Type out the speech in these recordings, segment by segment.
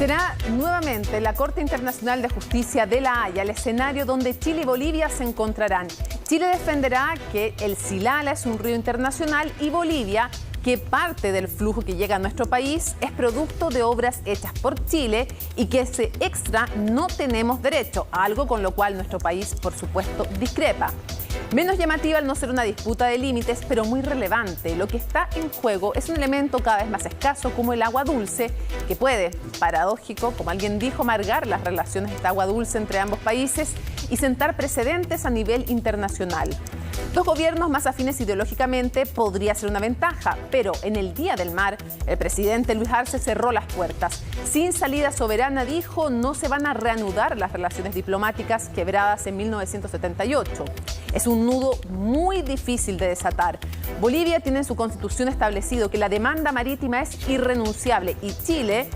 Será nuevamente la Corte Internacional de Justicia de La Haya el escenario donde Chile y Bolivia se encontrarán. Chile defenderá que el Silala es un río internacional y Bolivia que parte del flujo que llega a nuestro país es producto de obras hechas por Chile y que ese extra no tenemos derecho, algo con lo cual nuestro país, por supuesto, discrepa. Menos llamativa al no ser una disputa de límites, pero muy relevante. Lo que está en juego es un elemento cada vez más escaso como el agua dulce, que puede, paradójico, como alguien dijo, amargar las relaciones de esta agua dulce entre ambos países y sentar precedentes a nivel internacional. Dos gobiernos más afines ideológicamente podría ser una ventaja, pero en el Día del Mar, el presidente Luis Arce cerró las puertas. Sin salida soberana, dijo, no se van a reanudar las relaciones diplomáticas quebradas en 1978. Es un nudo muy difícil de desatar. Bolivia tiene en su constitución establecido que la demanda marítima es irrenunciable y Chile,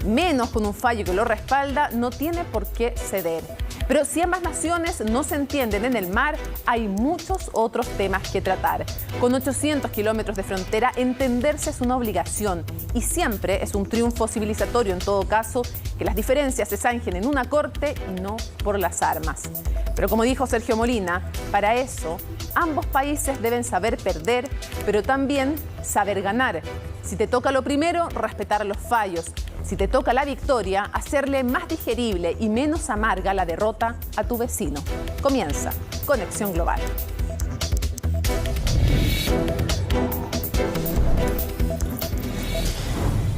menos con un fallo que lo respalda, no tiene por qué ceder. Pero si ambas naciones no se entienden en el mar, hay muchos otros temas que tratar. Con 800 kilómetros de frontera, entenderse es una obligación y siempre es un triunfo civilizatorio, en todo caso, que las diferencias se zanjen en una corte y no por las armas. Pero como dijo Sergio Molina, para eso ambos países deben saber perder, pero también saber ganar. Si te toca lo primero, respetar los fallos. Si te toca la victoria, hacerle más digerible y menos amarga la derrota a tu vecino. Comienza Conexión Global.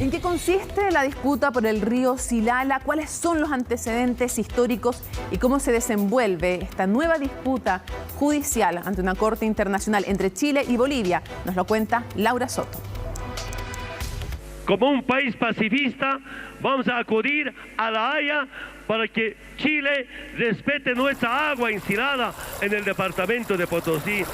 ¿En qué consiste la disputa por el río Silala? ¿Cuáles son los antecedentes históricos y cómo se desenvuelve esta nueva disputa judicial ante una corte internacional entre Chile y Bolivia? Nos lo cuenta Laura Soto. Como un país pacifista, vamos a acudir a La Haya para que Chile respete nuestra agua ensilada en el departamento de Potosí.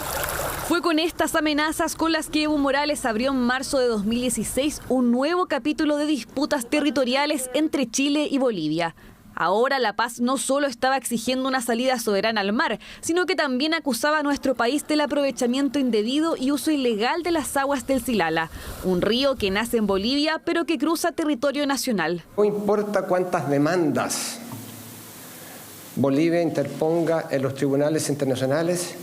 Fue con estas amenazas con las que Evo Morales abrió en marzo de 2016 un nuevo capítulo de disputas territoriales entre Chile y Bolivia. Ahora La Paz no solo estaba exigiendo una salida soberana al mar, sino que también acusaba a nuestro país del aprovechamiento indebido y uso ilegal de las aguas del Silala, un río que nace en Bolivia pero que cruza territorio nacional. No importa cuántas demandas Bolivia interponga en los tribunales internacionales,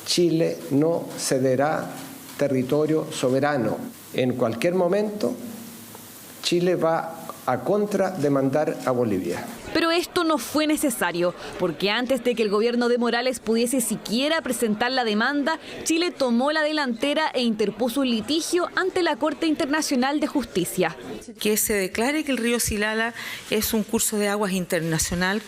Chile no cederá territorio soberano. En cualquier momento, Chile va a contrademandar a Bolivia. Pero esto no fue necesario, porque antes de que el gobierno de Morales pudiese siquiera presentar la demanda, Chile tomó la delantera e interpuso un litigio ante la Corte Internacional de Justicia. Que se declare que el río Silala es un curso de aguas internacional,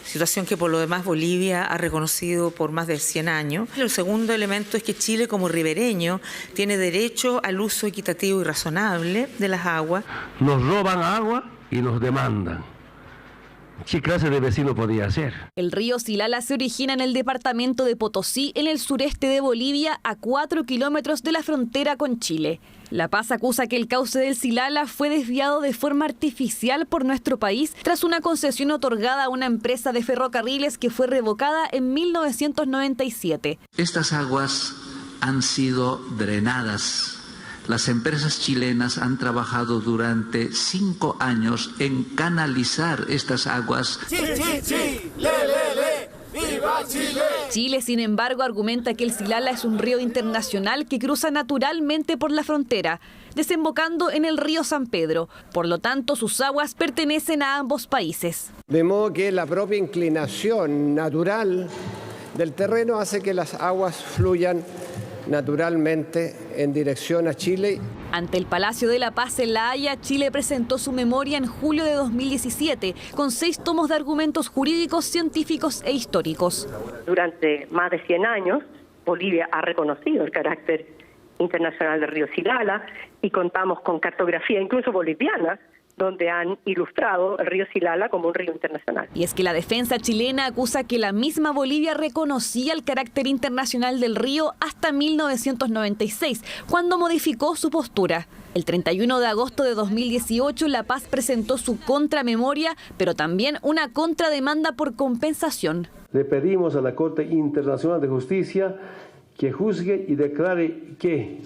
situación que por lo demás Bolivia ha reconocido por más de 100 años. El segundo elemento es que Chile como ribereño tiene derecho al uso equitativo y razonable de las aguas. Nos roban agua y nos demandan. ¿Qué clase de vecino podía ser? El río Silala se origina en el departamento de Potosí, en el sureste de Bolivia, a 4 kilómetros de la frontera con Chile. La Paz acusa que el cauce del Silala fue desviado de forma artificial por nuestro país tras una concesión otorgada a una empresa de ferrocarriles que fue revocada en 1997. Estas aguas han sido drenadas. Las empresas chilenas han trabajado durante 5 años en canalizar estas aguas. ¡Viva Chile! Chile, sin embargo, argumenta que el Silala es un río internacional que cruza naturalmente por la frontera, desembocando en el río San Pedro. Por lo tanto, sus aguas pertenecen a ambos países. De modo que la propia inclinación natural del terreno hace que las aguas fluyan naturalmente en dirección a Chile. Ante el Palacio de la Paz en La Haya, Chile presentó su memoria en julio de 2017, con 6 tomos de argumentos jurídicos, científicos e históricos. Durante más de 100 años, Bolivia ha reconocido el carácter internacional del río Silala y contamos con cartografía incluso boliviana, donde han ilustrado el río Silala como un río internacional. Y es que la defensa chilena acusa que la misma Bolivia reconocía el carácter internacional del río hasta 1996, cuando modificó su postura. El 31 de agosto de 2018, La Paz presentó su contramemoria, pero también una contrademanda por compensación. Le pedimos a la Corte Internacional de Justicia que juzgue y declare que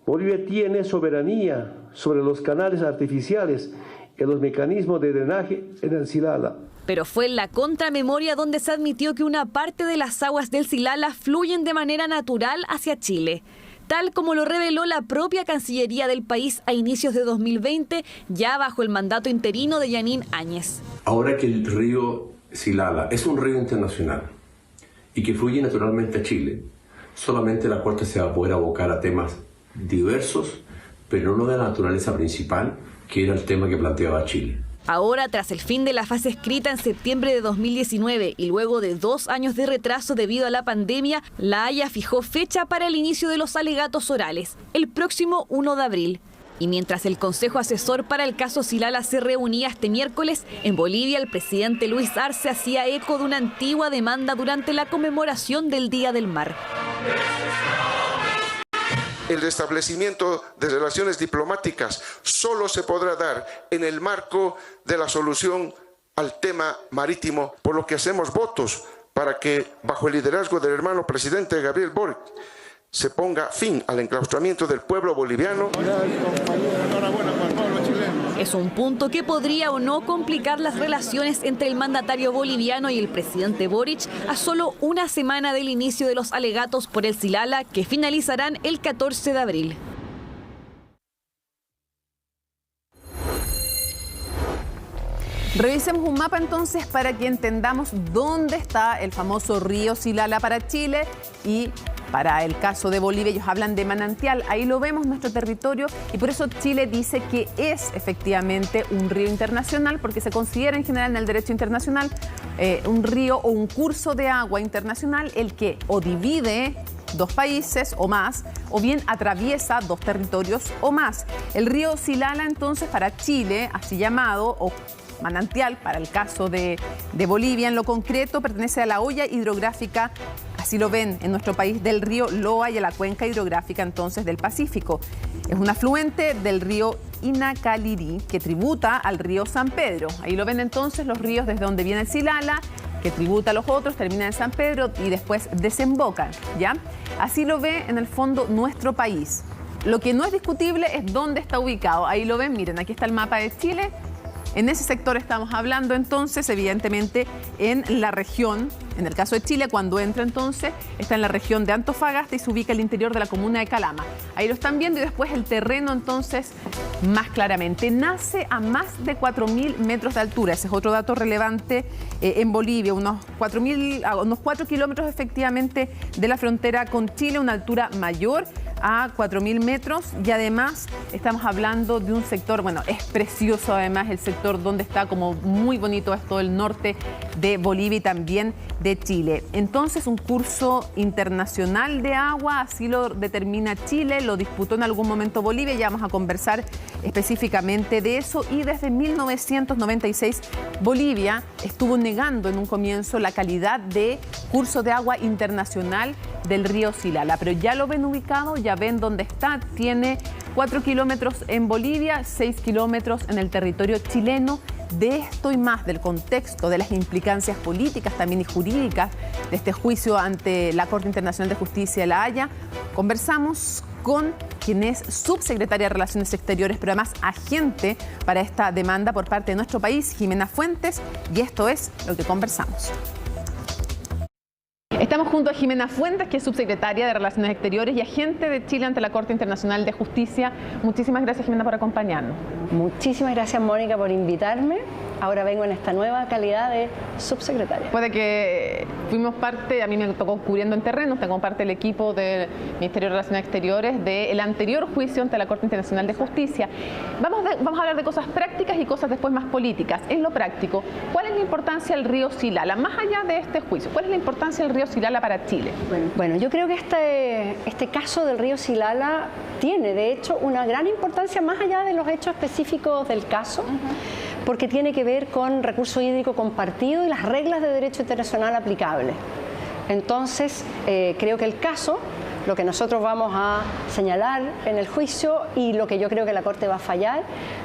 Bolivia tiene soberanía sobre los canales artificiales en los mecanismos de drenaje en el Silala. Pero fue en la contramemoria donde se admitió que una parte de las aguas del Silala fluyen de manera natural hacia Chile, tal como lo reveló la propia Cancillería del país a inicios de 2020, ya bajo el mandato interino de Jeanine Áñez. Ahora que el río Silala es un río internacional y que fluye naturalmente a Chile, solamente la Corte se va a poder abocar a temas diversos, pero no de la naturaleza principal, que era el tema que planteaba Chile. Ahora, tras el fin de la fase escrita en septiembre de 2019 y luego de 2 años de retraso debido a la pandemia, La Haya fijó fecha para el inicio de los alegatos orales, el próximo 1 de abril. Y mientras el Consejo Asesor para el caso Silala se reunía este miércoles, en Bolivia el presidente Luis Arce hacía eco de una antigua demanda durante la conmemoración del Día del Mar. El restablecimiento de relaciones diplomáticas solo se podrá dar en el marco de la solución al tema marítimo, por lo que hacemos votos para que, bajo el liderazgo del hermano presidente Gabriel Boric, se ponga fin al enclaustramiento del pueblo boliviano. Es un punto que podría o no complicar las relaciones entre el mandatario boliviano y el presidente Boric a solo una semana del inicio de los alegatos por el Silala, que finalizarán el 14 de abril. Revisemos un mapa entonces para que entendamos dónde está el famoso río Silala para Chile y para el caso de Bolivia. Ellos hablan de manantial, ahí lo vemos, nuestro territorio, y por eso Chile dice que es efectivamente un río internacional, porque se considera en general en el derecho internacional un río o un curso de agua internacional el que o divide 2 países o más, o bien atraviesa 2 territorios o más. El río Silala entonces para Chile, así llamado, o manantial para el caso de Bolivia, en lo concreto pertenece a la hoya hidrográfica, así lo ven en nuestro país, del río Loa y a la cuenca hidrográfica entonces del Pacífico. Es un afluente del río Inacaliri que tributa al río San Pedro. Ahí lo ven entonces los ríos desde donde viene el Silala, que tributa a los otros, termina en San Pedro y después desembocan, ¿ya? Así lo ve en el fondo nuestro país. Lo que no es discutible es dónde está ubicado. Ahí lo ven, miren, aquí está el mapa de Chile. En ese sector estamos hablando entonces, evidentemente, en la región, en el caso de Chile, cuando entra entonces, está en la región de Antofagasta y se ubica el interior de la comuna de Calama. Ahí lo están viendo y después el terreno entonces más claramente. Nace a más de 4.000 metros de altura, ese es otro dato relevante en Bolivia, unos 4 kilómetros efectivamente de la frontera con Chile, una altura mayor a 4.000 metros y además estamos hablando de un sector, bueno, es precioso además el sector donde está como muy bonito, es todo el norte de Bolivia y también de Chile. Entonces un curso internacional de agua, así lo determina Chile, lo disputó en algún momento Bolivia, ya vamos a conversar específicamente de eso, y desde 1996 Bolivia estuvo negando en un comienzo la calidad de curso de agua internacional del río Silala, pero ya lo ven ubicado, ya ven dónde está, tiene 4 kilómetros en Bolivia, 6 kilómetros en el territorio chileno. De esto y más, del contexto, de las implicancias políticas también y jurídicas de este juicio ante la Corte Internacional de Justicia de La Haya, conversamos con quien es subsecretaria de Relaciones Exteriores, pero además agente para esta demanda por parte de nuestro país, Jimena Fuentes, y esto es lo que conversamos. Estamos junto a Jimena Fuentes, que es subsecretaria de Relaciones Exteriores y agente de Chile ante la Corte Internacional de Justicia. Muchísimas gracias, Jimena, por acompañarnos. Muchísimas gracias, Mónica, por invitarme. Ahora vengo en esta nueva calidad de subsecretaria. Después de que fuimos parte, a mí me tocó cubriendo en terreno, tengo parte del equipo del Ministerio de Relaciones Exteriores del anterior juicio ante la Corte Internacional de Justicia. Vamos a hablar de cosas prácticas y cosas después más políticas. En lo práctico, ¿cuál es la importancia del río Silala? Más allá de este juicio, ¿cuál es la importancia del río Silala para Chile? Bueno, yo creo que este caso del río Silala tiene, de hecho, una gran importancia más allá de los hechos específicos del caso, porque tiene que ver con recurso hídrico compartido y las reglas de derecho internacional aplicables. Entonces, creo que el caso lo que nosotros vamos a señalar en el juicio y lo que yo creo que la Corte va a fallar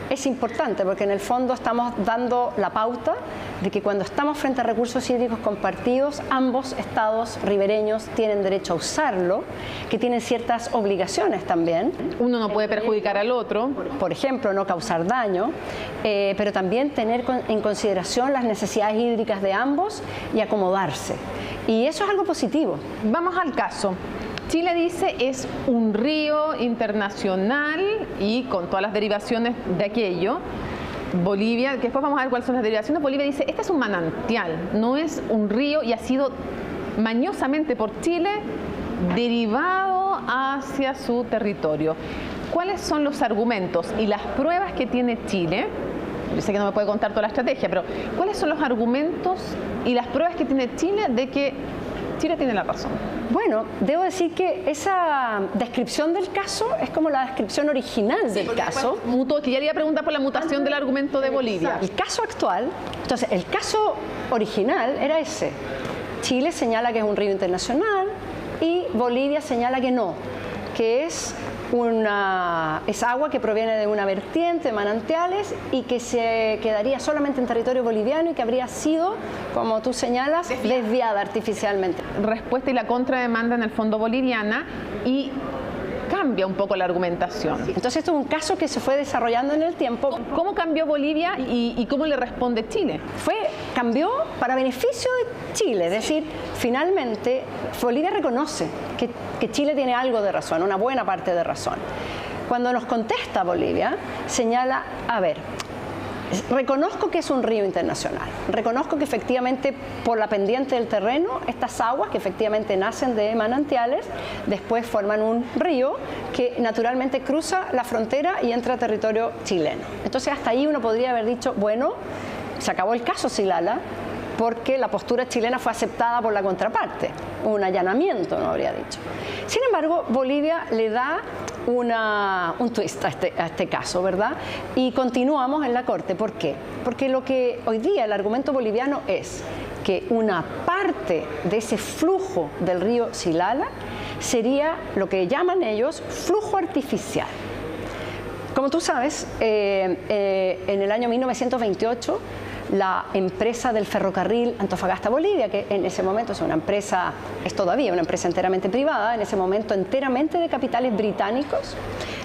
es importante, porque en el fondo estamos dando la pauta de que cuando estamos frente a recursos hídricos compartidos, ambos estados ribereños tienen derecho a usarlo, que tienen ciertas obligaciones también. Uno no puede perjudicar al otro. Por ejemplo, no causar daño, pero también tener en consideración las necesidades hídricas de ambos y acomodarse. Y eso es algo positivo. Vamos al caso. Chile dice es un río internacional y con todas las derivaciones de aquello. Bolivia, que después vamos a ver cuáles son las derivaciones. Bolivia dice, este es un manantial, no es un río y ha sido mañosamente por Chile derivado hacia su territorio. ¿Cuáles son los argumentos y las pruebas que tiene Chile? Yo sé que no me puede contar toda la estrategia, pero ¿cuáles son los argumentos y las pruebas que tiene Chile de que Chile tiene la razón? Bueno, debo decir que esa descripción del caso es como la descripción original del caso. Mutó, que ya le iba a preguntar por la mutación del argumento de Bolivia. El caso actual, entonces el caso original era ese. Chile señala que es un río internacional y Bolivia señala que no, que es agua que proviene de una vertiente de manantiales y que se quedaría solamente en territorio boliviano y que habría sido, como tú señalas, desviada artificialmente. Respuesta y la contrademanda en el fondo boliviana y cambia un poco la argumentación. Entonces esto es un caso que se fue desarrollando en el tiempo. ¿Cómo cambió Bolivia y cómo le responde Chile? Cambió para beneficio de Chile, es decir, finalmente Bolivia reconoce que Chile tiene algo de razón, una buena parte de razón. Cuando nos contesta Bolivia, señala, a ver, reconozco que es un río internacional, reconozco que efectivamente por la pendiente del terreno estas aguas que efectivamente nacen de manantiales después forman un río que naturalmente cruza la frontera y entra a territorio chileno. Entonces hasta ahí uno podría haber dicho, bueno, se acabó el caso Silala porque la postura chilena fue aceptada por la contraparte, un allanamiento no habría dicho. Sin embargo, Bolivia le da un twist a este caso, ¿verdad? Y continuamos en la Corte. ¿Por qué? Porque lo que hoy día el argumento boliviano es que una parte de ese flujo del río Silala sería lo que llaman ellos flujo artificial. Como tú sabes, en el año 1928, la empresa del ferrocarril Antofagasta-Bolivia, que en ese momento es todavía una empresa enteramente privada, en ese momento enteramente de capitales británicos,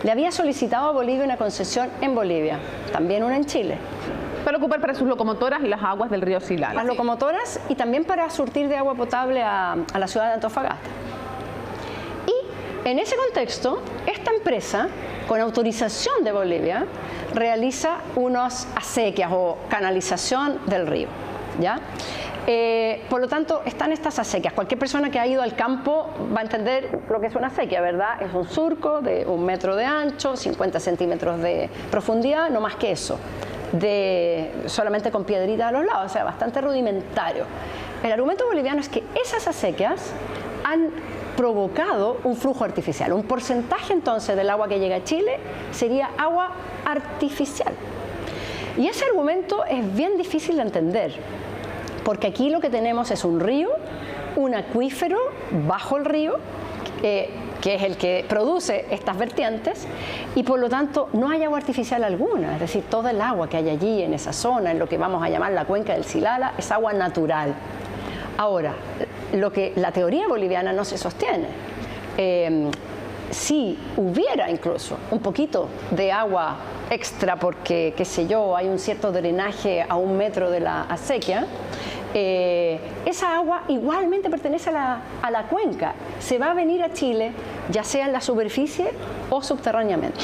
le había solicitado a Bolivia una concesión en Bolivia, también una en Chile. Para ocupar para sus locomotoras las aguas del río Silala. Las locomotoras y también para surtir de agua potable a la ciudad de Antofagasta. Y en ese contexto, esta empresa, con autorización de Bolivia, realiza unas acequias o canalización del río, ¿ya? Por lo tanto, están estas acequias. Cualquier persona que ha ido al campo va a entender lo que es una acequia, ¿verdad? Es un surco de 1 metro de ancho, 50 centímetros de profundidad, no más que eso, solamente con piedritas a los lados, o sea, bastante rudimentario. El argumento boliviano es que esas acequias han provocado un flujo artificial. Un porcentaje entonces del agua que llega a Chile sería agua artificial. Y ese argumento es bien difícil de entender, porque aquí lo que tenemos es un río, un acuífero bajo el río, que es el que produce estas vertientes, y por lo tanto no hay agua artificial alguna, es decir, toda el agua que hay allí en esa zona, en lo que vamos a llamar la cuenca del Silala, es agua natural. Ahora, lo que la teoría boliviana no se sostiene. Si hubiera incluso un poquito de agua extra porque, qué sé yo, hay un cierto drenaje a 1 metro de la acequia, esa agua igualmente pertenece a la cuenca. Se va a venir a Chile, ya sea en la superficie o subterráneamente.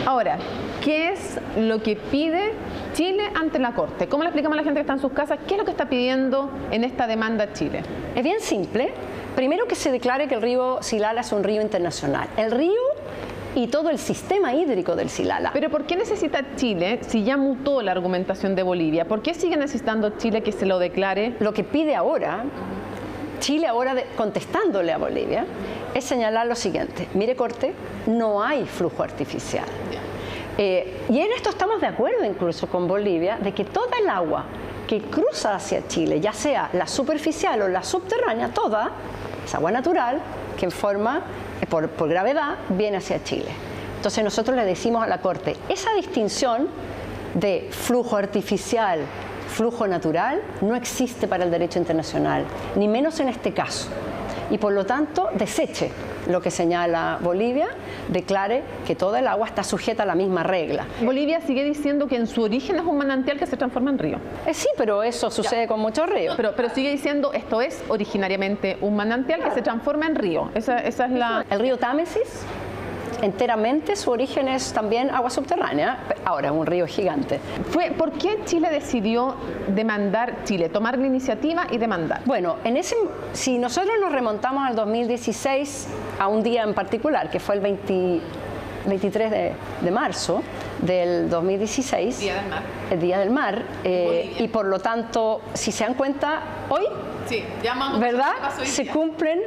Ahora, ¿qué es lo que pide Chile ante la Corte? ¿Cómo le explicamos a la gente que está en sus casas qué es lo que está pidiendo en esta demanda Chile? Es bien simple. Primero, que se declare que el río Silala es un río internacional. El río y todo el sistema hídrico del Silala. Pero ¿por qué necesita Chile, si ya mutó la argumentación de Bolivia? ¿Por qué sigue necesitando Chile que se lo declare? Lo que pide ahora, Chile ahora contestándole a Bolivia, es señalar lo siguiente. Mire, Corte, no hay flujo artificial. Y en esto estamos de acuerdo incluso con Bolivia, de que toda el agua que cruza hacia Chile, ya sea la superficial o la subterránea, toda es agua natural que forma por gravedad viene hacia Chile. Entonces nosotros le decimos a la Corte, esa distinción de flujo artificial, flujo natural, no existe para el derecho internacional, ni menos en este caso. Y por lo tanto, deseche lo que señala Bolivia, declare que toda el agua está sujeta a la misma regla. Bolivia sigue diciendo que en su origen es un manantial que se transforma en río. Sí, pero eso sucede con muchos ríos. Pero sigue diciendo esto es originariamente un manantial que se transforma en río. Esa es la... El río Támesis, enteramente su origen es también agua subterránea, ahora es un río gigante. ¿Por qué Chile decidió tomar la iniciativa y demandar? Bueno, si nosotros nos remontamos al 2016, a un día en particular, que fue el 23 de marzo del 2016, Día del Mar. El Día del Mar, y por lo tanto, si se dan cuenta, hoy, sí, ¿verdad? Se cumplen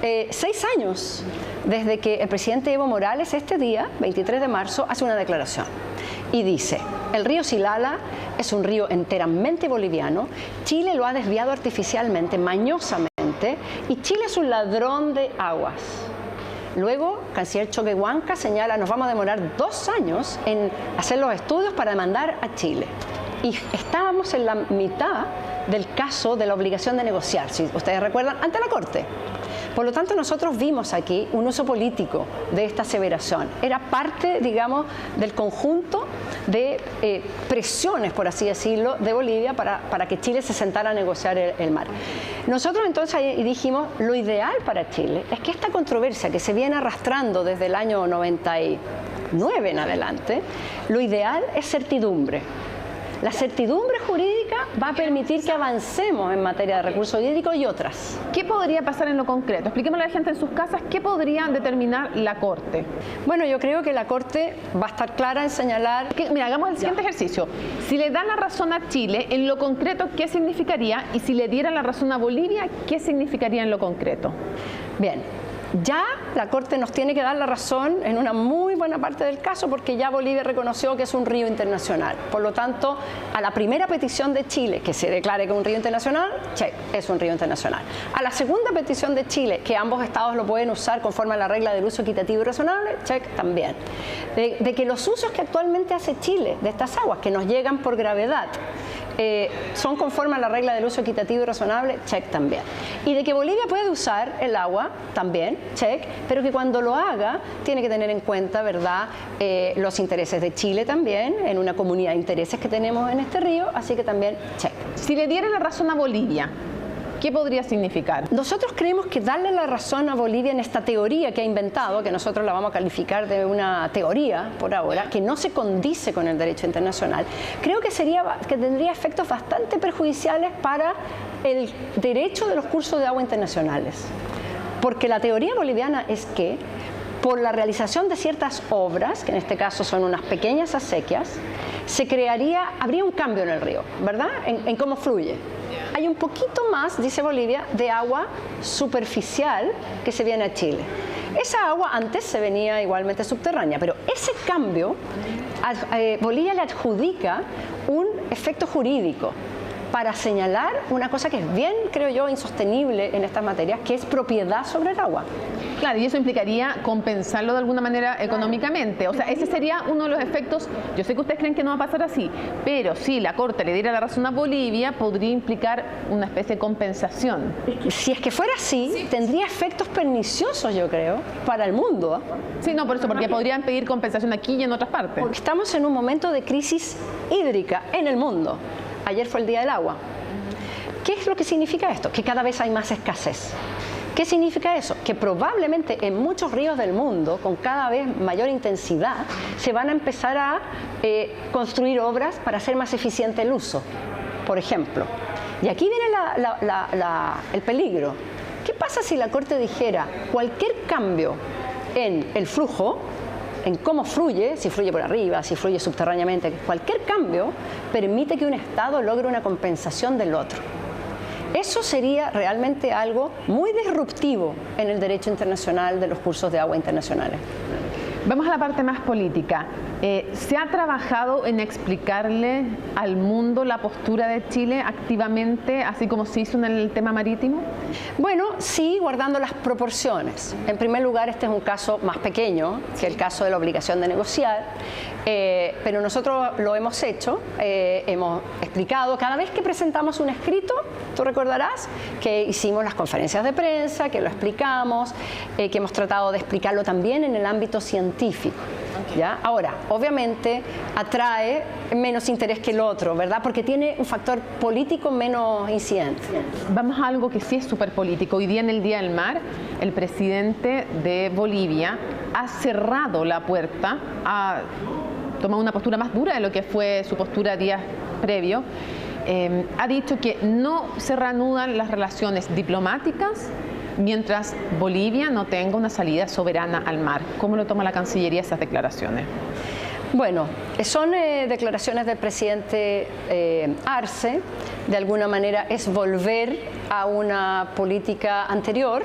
6 años desde que el presidente Evo Morales este día, 23 de marzo, hace una declaración y dice: el río Silala es un río enteramente boliviano, Chile lo ha desviado artificialmente, mañosamente, y Chile es un ladrón de aguas. Luego, canciller Choquehuanca señala: nos vamos a demorar 2 años en hacer los estudios para demandar a Chile. Y estábamos en la mitad del caso de la obligación de negociar, si ustedes recuerdan, ante la Corte. Por lo tanto, nosotros vimos aquí un uso político de esta aseveración. Era parte, digamos, del conjunto de presiones, por así decirlo, de Bolivia para que Chile se sentara a negociar el mar. Nosotros entonces ahí dijimos, lo ideal para Chile es que esta controversia que se viene arrastrando desde el año 99 en adelante, lo ideal es certidumbre. La certidumbre jurídica va a permitir que avancemos en materia de recursos hídricos y otras. ¿Qué podría pasar en lo concreto? Expliquémosle a la gente en sus casas qué podría determinar la Corte. Bueno, yo creo que la Corte va a estar clara en señalar... Mira, hagamos el siguiente ejercicio. Si le da la razón a Chile, en lo concreto, ¿qué significaría? Y si le diera la razón a Bolivia, ¿qué significaría en lo concreto? Bien. Ya la Corte nos tiene que dar la razón en una muy buena parte del caso, porque ya Bolivia reconoció que es un río internacional. Por lo tanto, a la primera petición de Chile, que se declare que es un río internacional, check, es un río internacional. A la segunda petición de Chile, que ambos estados lo pueden usar conforme a la regla del uso equitativo y razonable, check también. De que los usos que actualmente hace Chile de estas aguas, que nos llegan por gravedad, son conforme a la regla del uso equitativo y razonable, check también. Y de que Bolivia puede usar el agua también, check, pero que cuando lo haga tiene que tener en cuenta, ¿verdad?, los intereses de Chile también, en una comunidad de intereses que tenemos en este río, así que también, check. Si le diera la razón a Bolivia, ¿qué podría significar? Nosotros creemos que darle la razón a Bolivia en esta teoría que ha inventado, que nosotros la vamos a calificar de una teoría por ahora, que no se condice con el derecho internacional, creo que tendría efectos bastante perjudiciales para el derecho de los cursos de agua internacionales. Porque la teoría boliviana es que por la realización de ciertas obras, que en este caso son unas pequeñas acequias, habría un cambio en el río, ¿verdad?, en cómo fluye. Hay un poquito más, dice Bolivia, de agua superficial que se viene a Chile. Esa agua antes se venía igualmente subterránea, pero ese cambio, Bolivia le adjudica un efecto jurídico para señalar una cosa que es bien, creo yo, insostenible en estas materias, que es propiedad sobre el agua. Claro, y eso implicaría compensarlo de alguna manera económicamente. O sea, ese sería uno de los efectos. Yo sé que ustedes creen que no va a pasar así, pero si la Corte le diera la razón a Bolivia, podría implicar una especie de compensación. Si es que fuera así, tendría efectos perniciosos, yo creo, para el mundo. Sí, no, por eso, porque podrían pedir compensación aquí y en otras partes. Porque estamos en un momento de crisis hídrica en el mundo. Ayer fue el Día del Agua. ¿Qué es lo que significa esto? Que cada vez hay más escasez. ¿Qué significa eso? Que probablemente en muchos ríos del mundo, con cada vez mayor intensidad, se van a empezar a construir obras para hacer más eficiente el uso, por ejemplo. Y aquí viene el peligro. ¿Qué pasa si la Corte dijera cualquier cambio en el flujo, en cómo fluye, si fluye por arriba, si fluye subterráneamente, cualquier cambio permite que un Estado logre una compensación del otro? Eso sería realmente algo muy disruptivo en el derecho internacional de los cursos de agua internacionales. Vamos a la parte más política. ¿Se ha trabajado en explicarle al mundo la postura de Chile activamente, así como se hizo en el tema marítimo? Bueno, sí, guardando las proporciones. En primer lugar, este es un caso más pequeño que el caso de la obligación de negociar, pero nosotros lo hemos hecho, hemos explicado, cada vez que presentamos un escrito, tú recordarás que hicimos las conferencias de prensa, que lo explicamos, que hemos tratado de explicarlo también en el ámbito científico. ¿Ya? Ahora, obviamente atrae menos interés que el otro, ¿verdad? Porque tiene un factor político menos incidente. Vamos a algo que sí es súper político. Hoy día, en el Día del Mar, el presidente de Bolivia ha cerrado la puerta, ha tomado una postura más dura de lo que fue su postura días previos. Ha dicho que no se reanudan las relaciones diplomáticas mientras Bolivia no tenga una salida soberana al mar. ¿Cómo lo toma la Cancillería esas declaraciones? Bueno, son declaraciones del presidente Arce. De alguna manera es volver a una política anterior.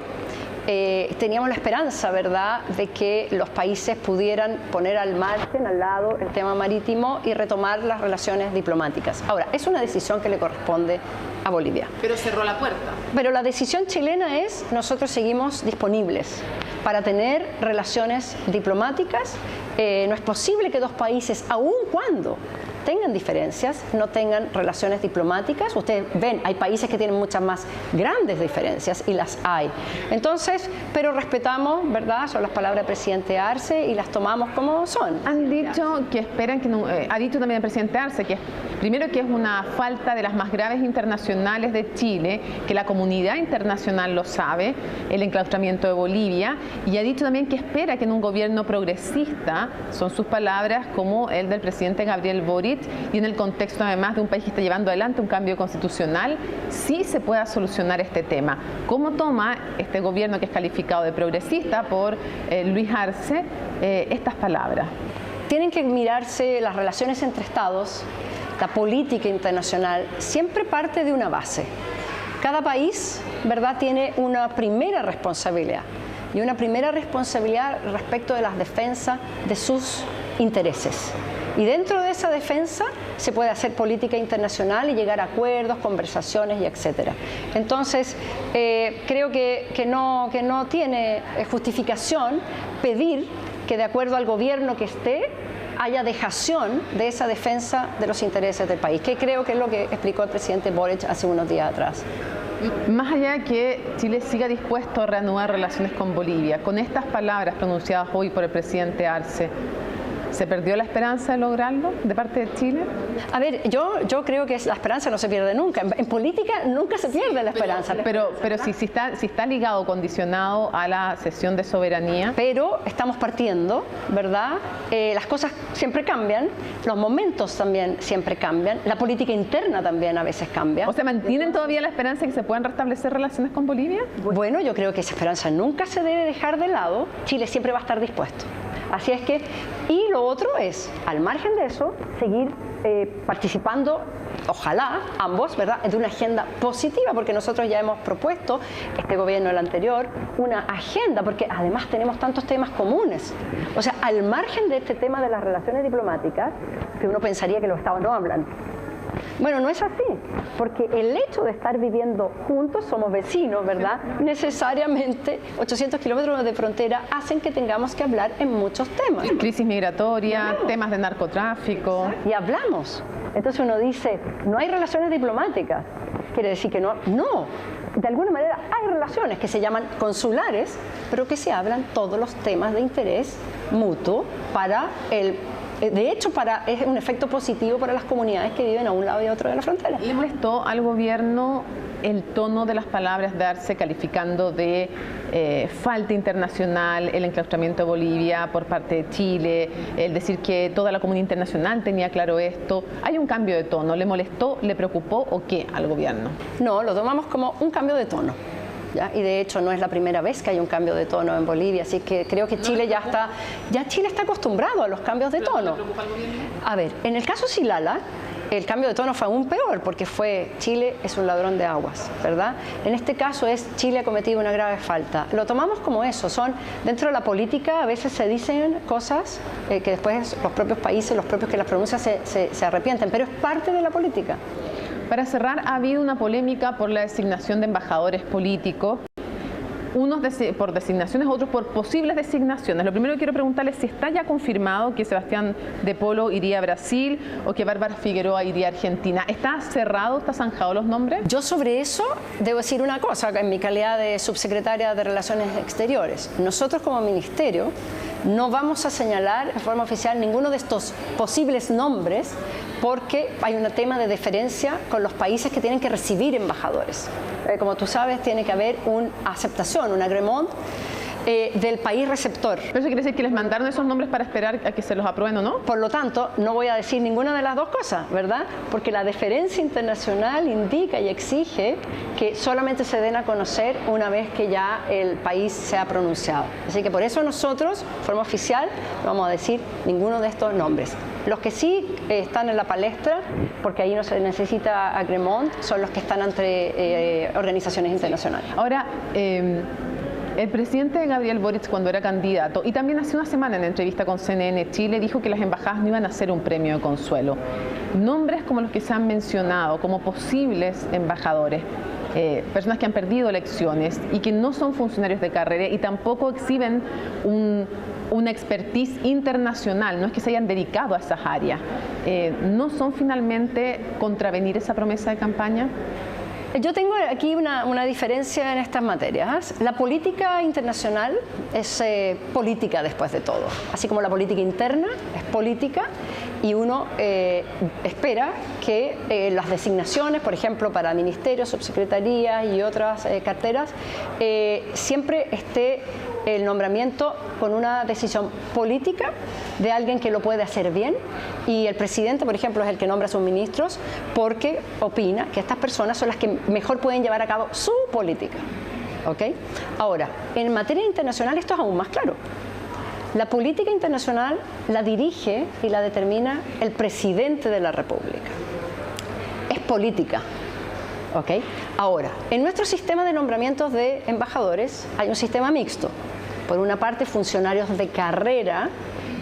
Teníamos la esperanza, ¿verdad?, de que los países pudieran poner al margen, al lado, el tema marítimo y retomar las relaciones diplomáticas. Ahora, es una decisión que le corresponde a Bolivia. Pero cerró la puerta. Pero la decisión chilena es, nosotros seguimos disponibles para tener relaciones diplomáticas. No es posible que dos países, aun cuando tengan diferencias, no tengan relaciones diplomáticas. Ustedes ven, hay países que tienen muchas más grandes diferencias y las hay. Entonces, pero respetamos, ¿verdad? Son las palabras del presidente Arce y las tomamos como son. Han dicho que esperan que no, ha dicho también el presidente Arce que primero que es una falta de las más graves internacionales de Chile, que la comunidad internacional lo sabe, el enclaustramiento de Bolivia, y ha dicho también que espera que en un gobierno progresista, son sus palabras, como el del presidente Gabriel Boric, y en el contexto además de un país que está llevando adelante un cambio constitucional, sí se pueda solucionar este tema. ¿Cómo toma este gobierno que es calificado de progresista por Luis Arce estas palabras? Tienen que mirarse las relaciones entre estados, la política internacional, siempre parte de una base. Cada país, ¿verdad?, tiene una primera responsabilidad, y una primera responsabilidad respecto de las defensas de sus intereses. Y dentro de esa defensa se puede hacer política internacional y llegar a acuerdos, conversaciones y etcétera. Entonces, creo que no tiene justificación pedir que de acuerdo al gobierno que esté haya dejación de esa defensa de los intereses del país, que creo que es lo que explicó el presidente Boric hace unos días atrás. Más allá de que Chile siga dispuesto a reanudar relaciones con Bolivia, con estas palabras pronunciadas hoy por el presidente Arce, ¿se perdió la esperanza de lograrlo de parte de Chile? A ver, yo creo que la esperanza no se pierde nunca. En política nunca se pierde la esperanza. Pero si está ligado, condicionado a la cesión de soberanía. Pero estamos partiendo, ¿verdad? Las cosas siempre cambian, los momentos también siempre cambian, la política interna también a veces cambia. O sea, ¿mantienen todavía la esperanza de que se puedan restablecer relaciones con Bolivia? Bueno, yo creo que esa esperanza nunca se debe dejar de lado. Chile siempre va a estar dispuesto. Así es que, y lo otro es, al margen de eso, seguir participando, ojalá, ambos, ¿verdad?, de una agenda positiva, porque nosotros ya hemos propuesto, este gobierno, el anterior, una agenda, porque además tenemos tantos temas comunes. O sea, al margen de este tema de las relaciones diplomáticas, que uno pensaría que los estados no hablan. Bueno, no es así, porque el hecho de estar viviendo juntos, somos vecinos, ¿verdad? Necesariamente 800 kilómetros de frontera hacen que tengamos que hablar en muchos temas. Crisis migratoria, temas de narcotráfico. Y hablamos. Entonces uno dice, no hay relaciones diplomáticas. Quiere decir que no. No. De alguna manera hay relaciones que se llaman consulares, pero que se hablan todos los temas de interés mutuo para el... De hecho, es un efecto positivo para las comunidades que viven a un lado y a otro de la frontera. ¿Le molestó al gobierno el tono de las palabras de Arce calificando de falta internacional el enclaustramiento de Bolivia por parte de Chile, el decir que toda la comunidad internacional tenía claro esto? ¿Hay un cambio de tono? ¿Le molestó, le preocupó o qué al gobierno? No, lo tomamos como un cambio de tono. ¿Ya? Y de hecho no es la primera vez que hay un cambio de tono en Bolivia, así que creo que Chile Chile está acostumbrado a los cambios de tono. A ver, en el caso Silala, el cambio de tono fue aún peor, porque fue Chile es un ladrón de aguas, ¿verdad? En este caso es Chile ha cometido una grave falta. Lo tomamos como eso, son dentro de la política a veces se dicen cosas que después los propios países, los propios que las pronuncian se arrepienten, pero es parte de la política. Para cerrar, ha habido una polémica por la designación de embajadores políticos. Unos por designaciones, otros por posibles designaciones. Lo primero que quiero preguntarle es si está ya confirmado que Sebastián de Polo iría a Brasil o que Bárbara Figueroa iría a Argentina. ¿Está cerrado, está zanjado los nombres? Yo sobre eso debo decir una cosa, en mi calidad de subsecretaria de Relaciones Exteriores. Nosotros como ministerio no vamos a señalar en forma oficial ninguno de estos posibles nombres porque hay un tema de deferencia con los países que tienen que recibir embajadores. Como tú sabes, tiene que haber una aceptación, un agrément del país receptor. ¿Pero eso quiere decir que les mandaron esos nombres para esperar a que se los aprueben o no? Por lo tanto, no voy a decir ninguna de las dos cosas, ¿verdad? Porque la deferencia internacional indica y exige que solamente se den a conocer una vez que ya el país se ha pronunciado. Así que por eso nosotros, de forma oficial, no vamos a decir ninguno de estos nombres. Los que sí están en la palestra, porque ahí no se necesita agrément, son los que están ante organizaciones internacionales. Ahora, el presidente Gabriel Boric, cuando era candidato, y también hace una semana en entrevista con CNN Chile, dijo que las embajadas no iban a ser un premio de consuelo. Nombres como los que se han mencionado como posibles embajadores, personas que han perdido elecciones y que no son funcionarios de carrera y tampoco exhiben una expertise internacional, no es que se hayan dedicado a esas áreas, ¿no son finalmente contravenir esa promesa de campaña? Yo tengo aquí una diferencia en estas materias. La política internacional es política después de todo. Así como la política interna es política y uno espera que las designaciones, por ejemplo, para ministerios, subsecretarías y otras carteras, siempre esté el nombramiento con una decisión política de alguien que lo puede hacer bien y el presidente, por ejemplo, es el que nombra a sus ministros porque opina que estas personas son las que mejor pueden llevar a cabo su política. ¿Okay? Ahora, en materia internacional esto es aún más claro. La política internacional la dirige y la determina el presidente de la República. Es política. ¿Okay? Ahora, en nuestro sistema de nombramientos de embajadores hay un sistema mixto. Por una parte, funcionarios de carrera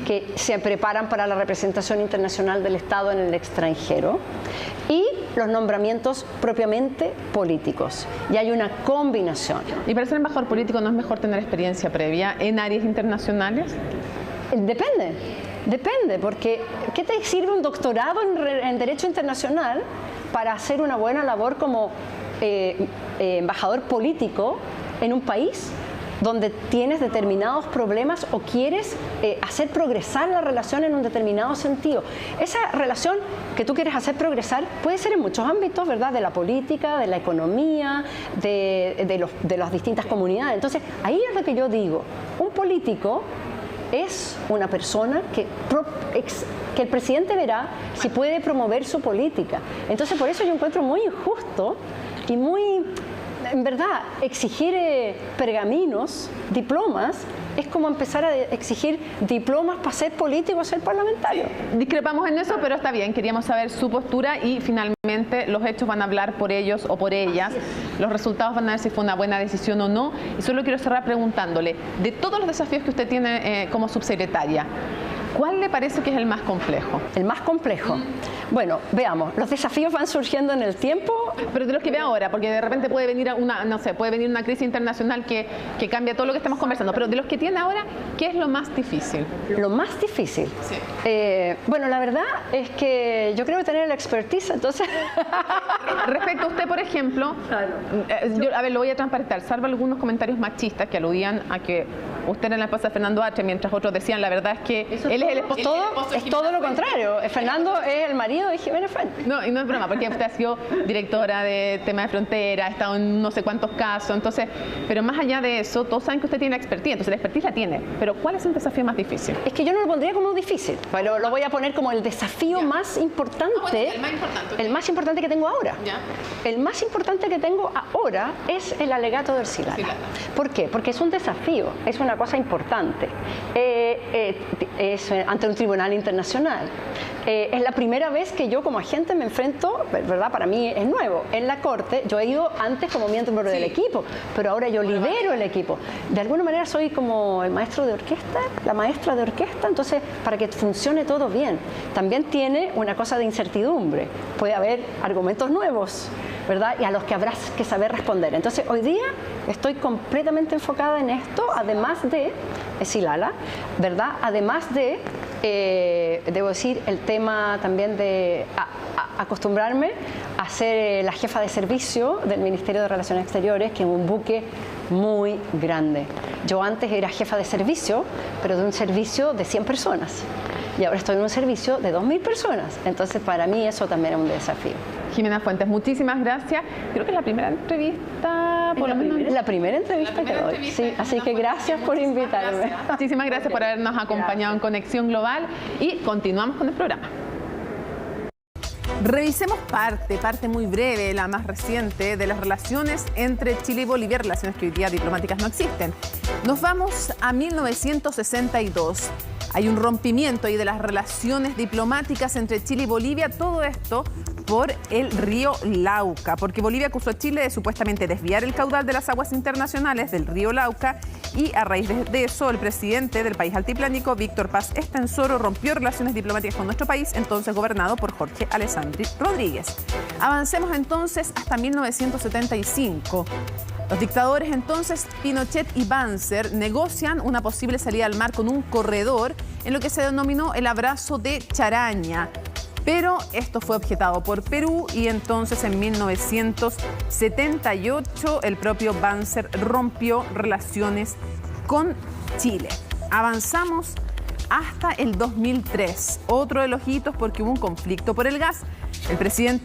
que se preparan para la representación internacional del Estado en el extranjero y los nombramientos propiamente políticos. Y hay una combinación. ¿Y para ser embajador político no es mejor tener experiencia previa en áreas internacionales? Depende, porque ¿qué te sirve un doctorado en Derecho Internacional para hacer una buena labor como embajador político en un país donde tienes determinados problemas o quieres hacer progresar la relación en un determinado sentido? Esa relación que tú quieres hacer progresar puede ser en muchos ámbitos, ¿verdad? De la política, de la economía, de las distintas comunidades. Entonces, ahí es lo que yo digo. Un político es una persona que el presidente verá si puede promover su política. Entonces, por eso yo encuentro muy injusto y muy, en verdad, exigir pergaminos, diplomas, es como empezar a exigir diplomas para ser político o ser parlamentario. Discrepamos en eso, pero está bien. Queríamos saber su postura y finalmente los hechos van a hablar por ellos o por ellas. Los resultados van a ver si fue una buena decisión o no. Y solo quiero cerrar preguntándole, de todos los desafíos que usted tiene como subsecretaria, ¿cuál le parece que es el más complejo? El más complejo. Bueno, veamos, los desafíos van surgiendo en el tiempo. Pero de los que ve ahora, porque de repente puede venir una crisis internacional que cambia todo lo que estamos conversando. Pero de los que tiene ahora, ¿qué es lo más difícil? Lo más difícil. Sí. Bueno, la verdad es que yo creo que tener la expertise, entonces. Respecto a usted, por ejemplo, lo voy a transparentar, salvo algunos comentarios machistas que aludían a que usted era la esposa de Fernando Atria, mientras otros decían, la verdad es que él es el esposo. Es todo lo contrario. Fernando es el marido de Jimena Fuentes. No, y no es broma, porque usted ha sido directora de tema de frontera, ha estado en no sé cuántos casos, entonces, pero más allá de eso, todos saben que usted tiene expertise, entonces la expertise la tiene, pero ¿cuál es el desafío más difícil? Es que yo no lo pondría como difícil, pero lo voy a poner como el desafío más importante, el más importante que tengo ahora. El más importante que tengo ahora es el alegato del Silala. ¿Por qué? Porque es un desafío, es una cosa importante. Es ante un tribunal internacional. Es la primera vez que yo como agente me enfrento, ¿verdad? Para mí es nuevo, en la Corte. Yo he ido antes como miembro del equipo, pero ahora yo lidero el equipo. De alguna manera soy como el maestro de orquesta, la maestra de orquesta, entonces para que funcione todo bien. También tiene una cosa de incertidumbre, puede haber argumentos nuevos, ¿verdad? Y a los que habrá que saber responder. Entonces hoy día estoy completamente enfocada en esto, además de Silala, ¿verdad? Además de, debo decir, el tema también de acostumbrarme a ser la jefa de servicio del Ministerio de Relaciones Exteriores, que es un buque muy grande. Yo antes era jefa de servicio, pero de un servicio de 100 personas. Y ahora estoy en un servicio de 2.000 personas. Entonces, para mí eso también es un desafío. Jimena Fuentes, muchísimas gracias. Creo que es la primera entrevista, por lo menos. La primera entrevista que doy. Sí, así que gracias por invitarme. Muchísimas gracias por habernos acompañado en Conexión Global y continuamos con el programa. Revisemos parte muy breve, la más reciente, de las relaciones entre Chile y Bolivia, relaciones que hoy día diplomáticas no existen. Nos vamos a 1962. Hay un rompimiento ahí de las relaciones diplomáticas entre Chile y Bolivia, todo esto por el río Lauca, porque Bolivia acusó a Chile de supuestamente desviar el caudal de las aguas internacionales del río Lauca y a raíz de eso el presidente del país altiplánico, Víctor Paz Estenssoro, rompió relaciones diplomáticas con nuestro país, entonces gobernado por Jorge Alessandri Rodríguez. Avancemos entonces hasta 1975. Los dictadores entonces, Pinochet y Banzer, negocian una posible salida al mar con un corredor en lo que se denominó el abrazo de Charaña. Pero esto fue objetado por Perú y entonces en 1978 el propio Banzer rompió relaciones con Chile. Avanzamos hasta el 2003, otro de los hitos porque hubo un conflicto por el gas. El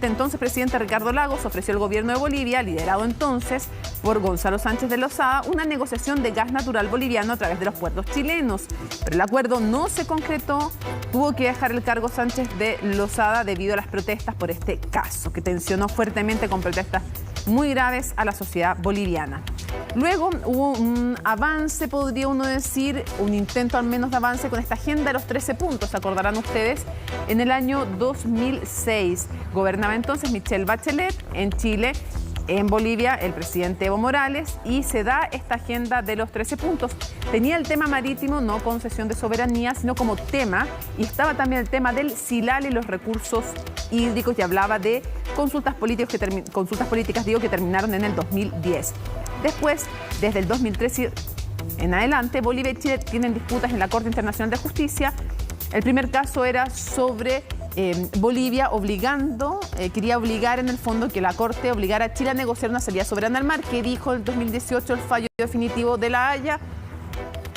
entonces presidente Ricardo Lagos ofreció al gobierno de Bolivia, liderado entonces por Gonzalo Sánchez de Lozada, una negociación de gas natural boliviano a través de los puertos chilenos. Pero el acuerdo no se concretó, tuvo que dejar el cargo Sánchez de Lozada debido a las protestas por este caso, que tensionó fuertemente con protestas muy graves a la sociedad boliviana. Luego hubo un avance, podría uno decir, un intento al menos de avance con esta agenda de los 13 puntos, ¿se acordarán ustedes? En el año 2006 gobernaba entonces Michelle Bachelet en Chile, en Bolivia el presidente Evo Morales, y se da esta agenda de los 13 puntos. Tenía el tema marítimo, no concesión de soberanía, sino como tema, y estaba también el tema del Silala y los recursos hídricos, y hablaba de consultas políticas que terminaron en el 2010. Después, desde el 2013 en adelante, Bolivia y Chile tienen disputas en la Corte Internacional de Justicia. El primer caso era sobre Bolivia quería obligar en el fondo que la Corte obligara a Chile a negociar una salida soberana al mar, que dijo en 2018 el fallo definitivo de La Haya.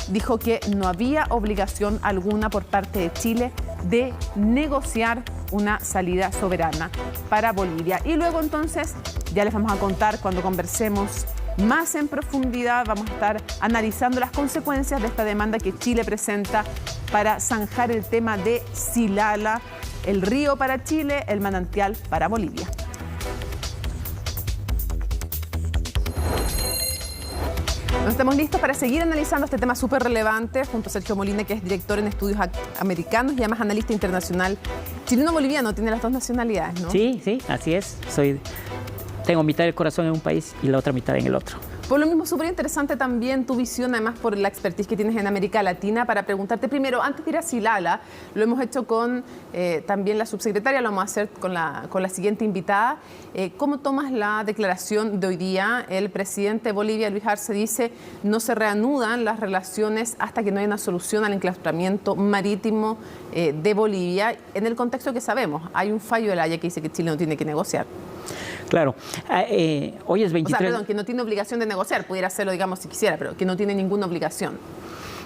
Dijo que no había obligación alguna por parte de Chile de negociar una salida soberana para Bolivia. Y luego entonces, ya les vamos a contar cuando conversemos más en profundidad, vamos a estar analizando las consecuencias de esta demanda que Chile presenta para zanjar el tema de Silala, el río para Chile, el manantial para Bolivia. Estamos listos para seguir analizando este tema súper relevante junto a Sergio Molina, que es director en estudios americanos y además analista internacional chileno-boliviano. Tiene las dos nacionalidades, ¿no? Sí, así es. Tengo mitad del corazón en un país y la otra mitad en el otro. Por lo mismo, súper interesante también tu visión, además por la expertise que tienes en América Latina, para preguntarte primero, antes de ir a Silala, lo hemos hecho con también la subsecretaria, lo vamos a hacer con la siguiente invitada. ¿Cómo tomas la declaración de hoy día? El presidente de Bolivia, Luis Arce, dice no se reanudan las relaciones hasta que no haya una solución al enclaustramiento marítimo de Bolivia, en el contexto que sabemos. Hay un fallo de La Haya que dice que Chile no tiene que negociar. Claro, hoy es 23... que no tiene obligación de negociar, pudiera hacerlo, digamos, si quisiera, pero que no tiene ninguna obligación.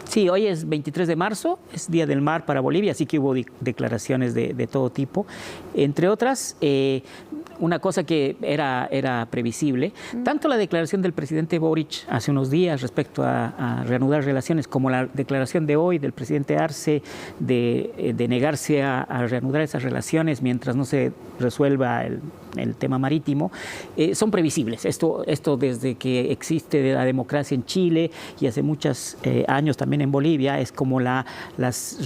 Sí, hoy es 23 de marzo, es Día del Mar para Bolivia, así que hubo declaraciones de todo tipo. Entre otras, una cosa que era previsible, tanto la declaración del presidente Boric hace unos días respecto a reanudar relaciones, como la declaración de hoy del presidente Arce de negarse a reanudar esas relaciones mientras no se resuelva el tema marítimo, son previsibles. Esto desde que existe la democracia en Chile y hace muchos años también en Bolivia, es como las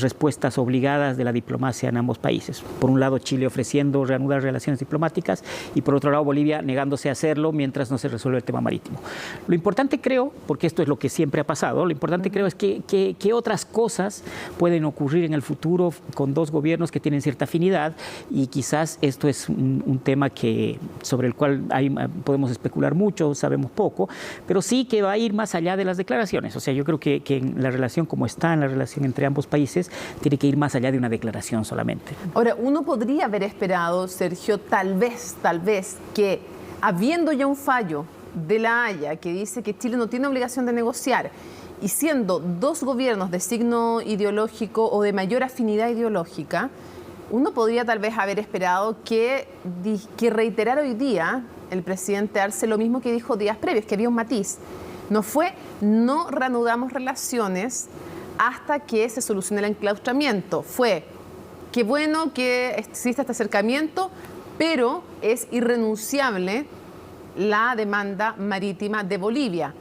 respuestas obligadas de la diplomacia en ambos países. Por un lado, Chile ofreciendo reanudar relaciones diplomáticas y por otro lado, Bolivia negándose a hacerlo mientras no se resuelve el tema marítimo. Lo importante creo, porque esto es lo que siempre ha pasado, lo importante creo es que otras cosas pueden ocurrir en el futuro con dos gobiernos que tienen cierta afinidad y quizás esto es un tema sobre el cual podemos especular mucho, sabemos poco, pero sí que va a ir más allá de las declaraciones. O sea, yo creo que en la relación como está, en la relación entre ambos países, tiene que ir más allá de una declaración solamente. Ahora, uno podría haber esperado, Sergio, tal vez, que habiendo ya un fallo de La Haya que dice que Chile no tiene obligación de negociar y siendo dos gobiernos de signo ideológico o de mayor afinidad ideológica, uno podría tal vez haber esperado que reiterara hoy día el presidente Arce lo mismo que dijo días previos, que había un matiz. No reanudamos relaciones hasta que se solucione el enclaustramiento. Fue, qué bueno que exista este acercamiento, pero es irrenunciable la demanda marítima de Bolivia.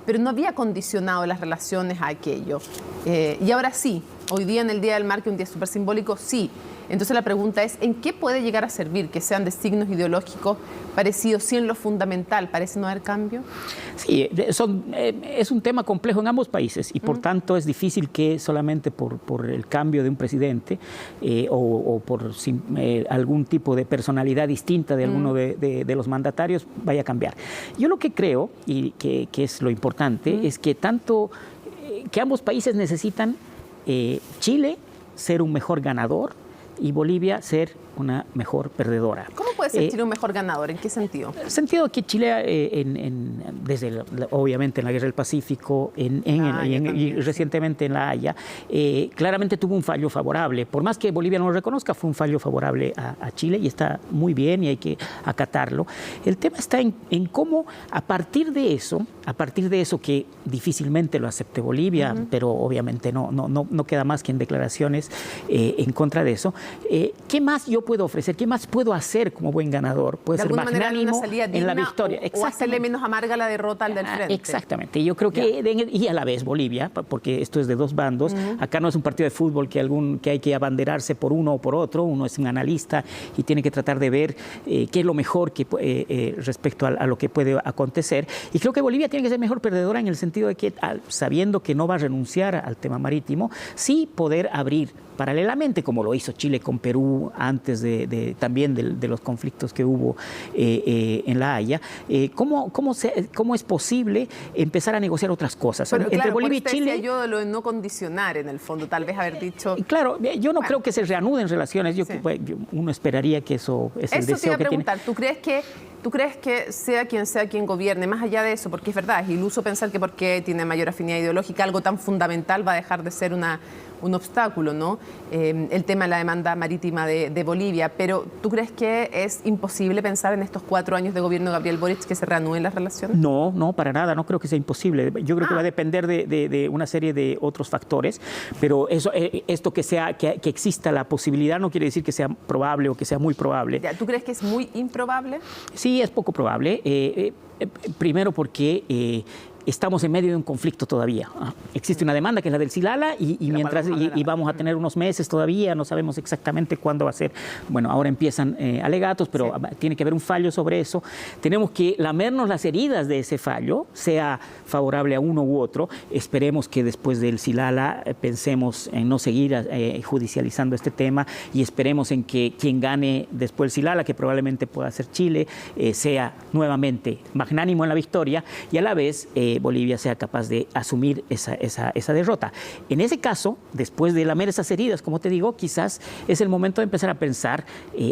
Pero no había condicionado las relaciones a aquello. Y ahora sí, hoy día en el Día del Mar, que es un día súper simbólico, sí. Entonces la pregunta es, ¿en qué puede llegar a servir que sean de signos ideológicos parecidos si en lo fundamental parece no haber cambio? Sí, es un tema complejo en ambos países y por tanto es difícil que solamente por el cambio de un presidente o por algún tipo de personalidad distinta de alguno de los mandatarios vaya a cambiar. Yo lo que creo, y que es lo importante, es que que ambos países necesitan Chile ser un mejor ganador y Bolivia ser una mejor perdedora. ¿Cómo puede ser Chile un mejor ganador? ¿En qué sentido? En el sentido que Chile, obviamente en la Guerra del Pacífico y recientemente en La Haya, claramente tuvo un fallo favorable. Por más que Bolivia no lo reconozca, fue un fallo favorable a Chile y está muy bien y hay que acatarlo. El tema está en cómo a partir de eso que difícilmente lo acepte Bolivia, pero obviamente no queda más que en declaraciones en contra de eso, ¿qué más yo puedo ofrecer? ¿Qué más puedo hacer como buen ganador? Puede ser magnánimo en la victoria. O hacerle menos amarga la derrota al del frente. Exactamente. Yo creo que, y a la vez Bolivia, porque esto es de dos bandos, acá no es un partido de fútbol que hay que abanderarse por uno o por otro, uno es un analista y tiene que tratar de ver qué es lo mejor respecto a lo que puede acontecer. Y creo que Bolivia tiene que ser mejor perdedora en el sentido de que, sabiendo que no va a renunciar al tema marítimo, sí poder abrir paralelamente, como lo hizo Chile con Perú antes también de los conflictos que hubo en La Haya, ¿cómo es posible empezar a negociar otras cosas? Pero, entre Bolivia y Chile. Yo de lo de no condicionar, en el fondo, tal vez haber dicho. Claro, yo no creo que se reanuden relaciones. Uno esperaría que eso es el deseo que tiene. ¿Tú crees que sea quien gobierne, más allá de eso, porque es verdad, es iluso pensar que porque tiene mayor afinidad ideológica, algo tan fundamental va a dejar de ser un obstáculo, ¿no? El tema de la demanda marítima de Bolivia, pero ¿tú crees que es imposible pensar en estos 4 años de gobierno de Gabriel Boric que se reanuden las relaciones? No, para nada, no creo que sea imposible. Yo creo que va a depender de una serie de otros factores, pero esto que exista la posibilidad no quiere decir que sea probable o que sea muy probable. ¿Tú crees que es muy improbable? Sí, es poco probable. Primero porque estamos en medio de un conflicto todavía. Existe una demanda que es la del Silala y vamos a tener unos meses todavía, no sabemos exactamente cuándo va a ser. Bueno, ahora empiezan alegatos, pero tiene que haber un fallo sobre eso. Tenemos que lamernos las heridas de ese fallo, sea favorable a uno u otro. Esperemos que después del Silala pensemos en no seguir judicializando este tema y esperemos en que quien gane después del Silala, que probablemente pueda ser Chile, sea nuevamente magnánimo en la victoria y a la vez Bolivia sea capaz de asumir esa derrota. En ese caso, después de lamer esas heridas, como te digo, quizás es el momento de empezar a pensar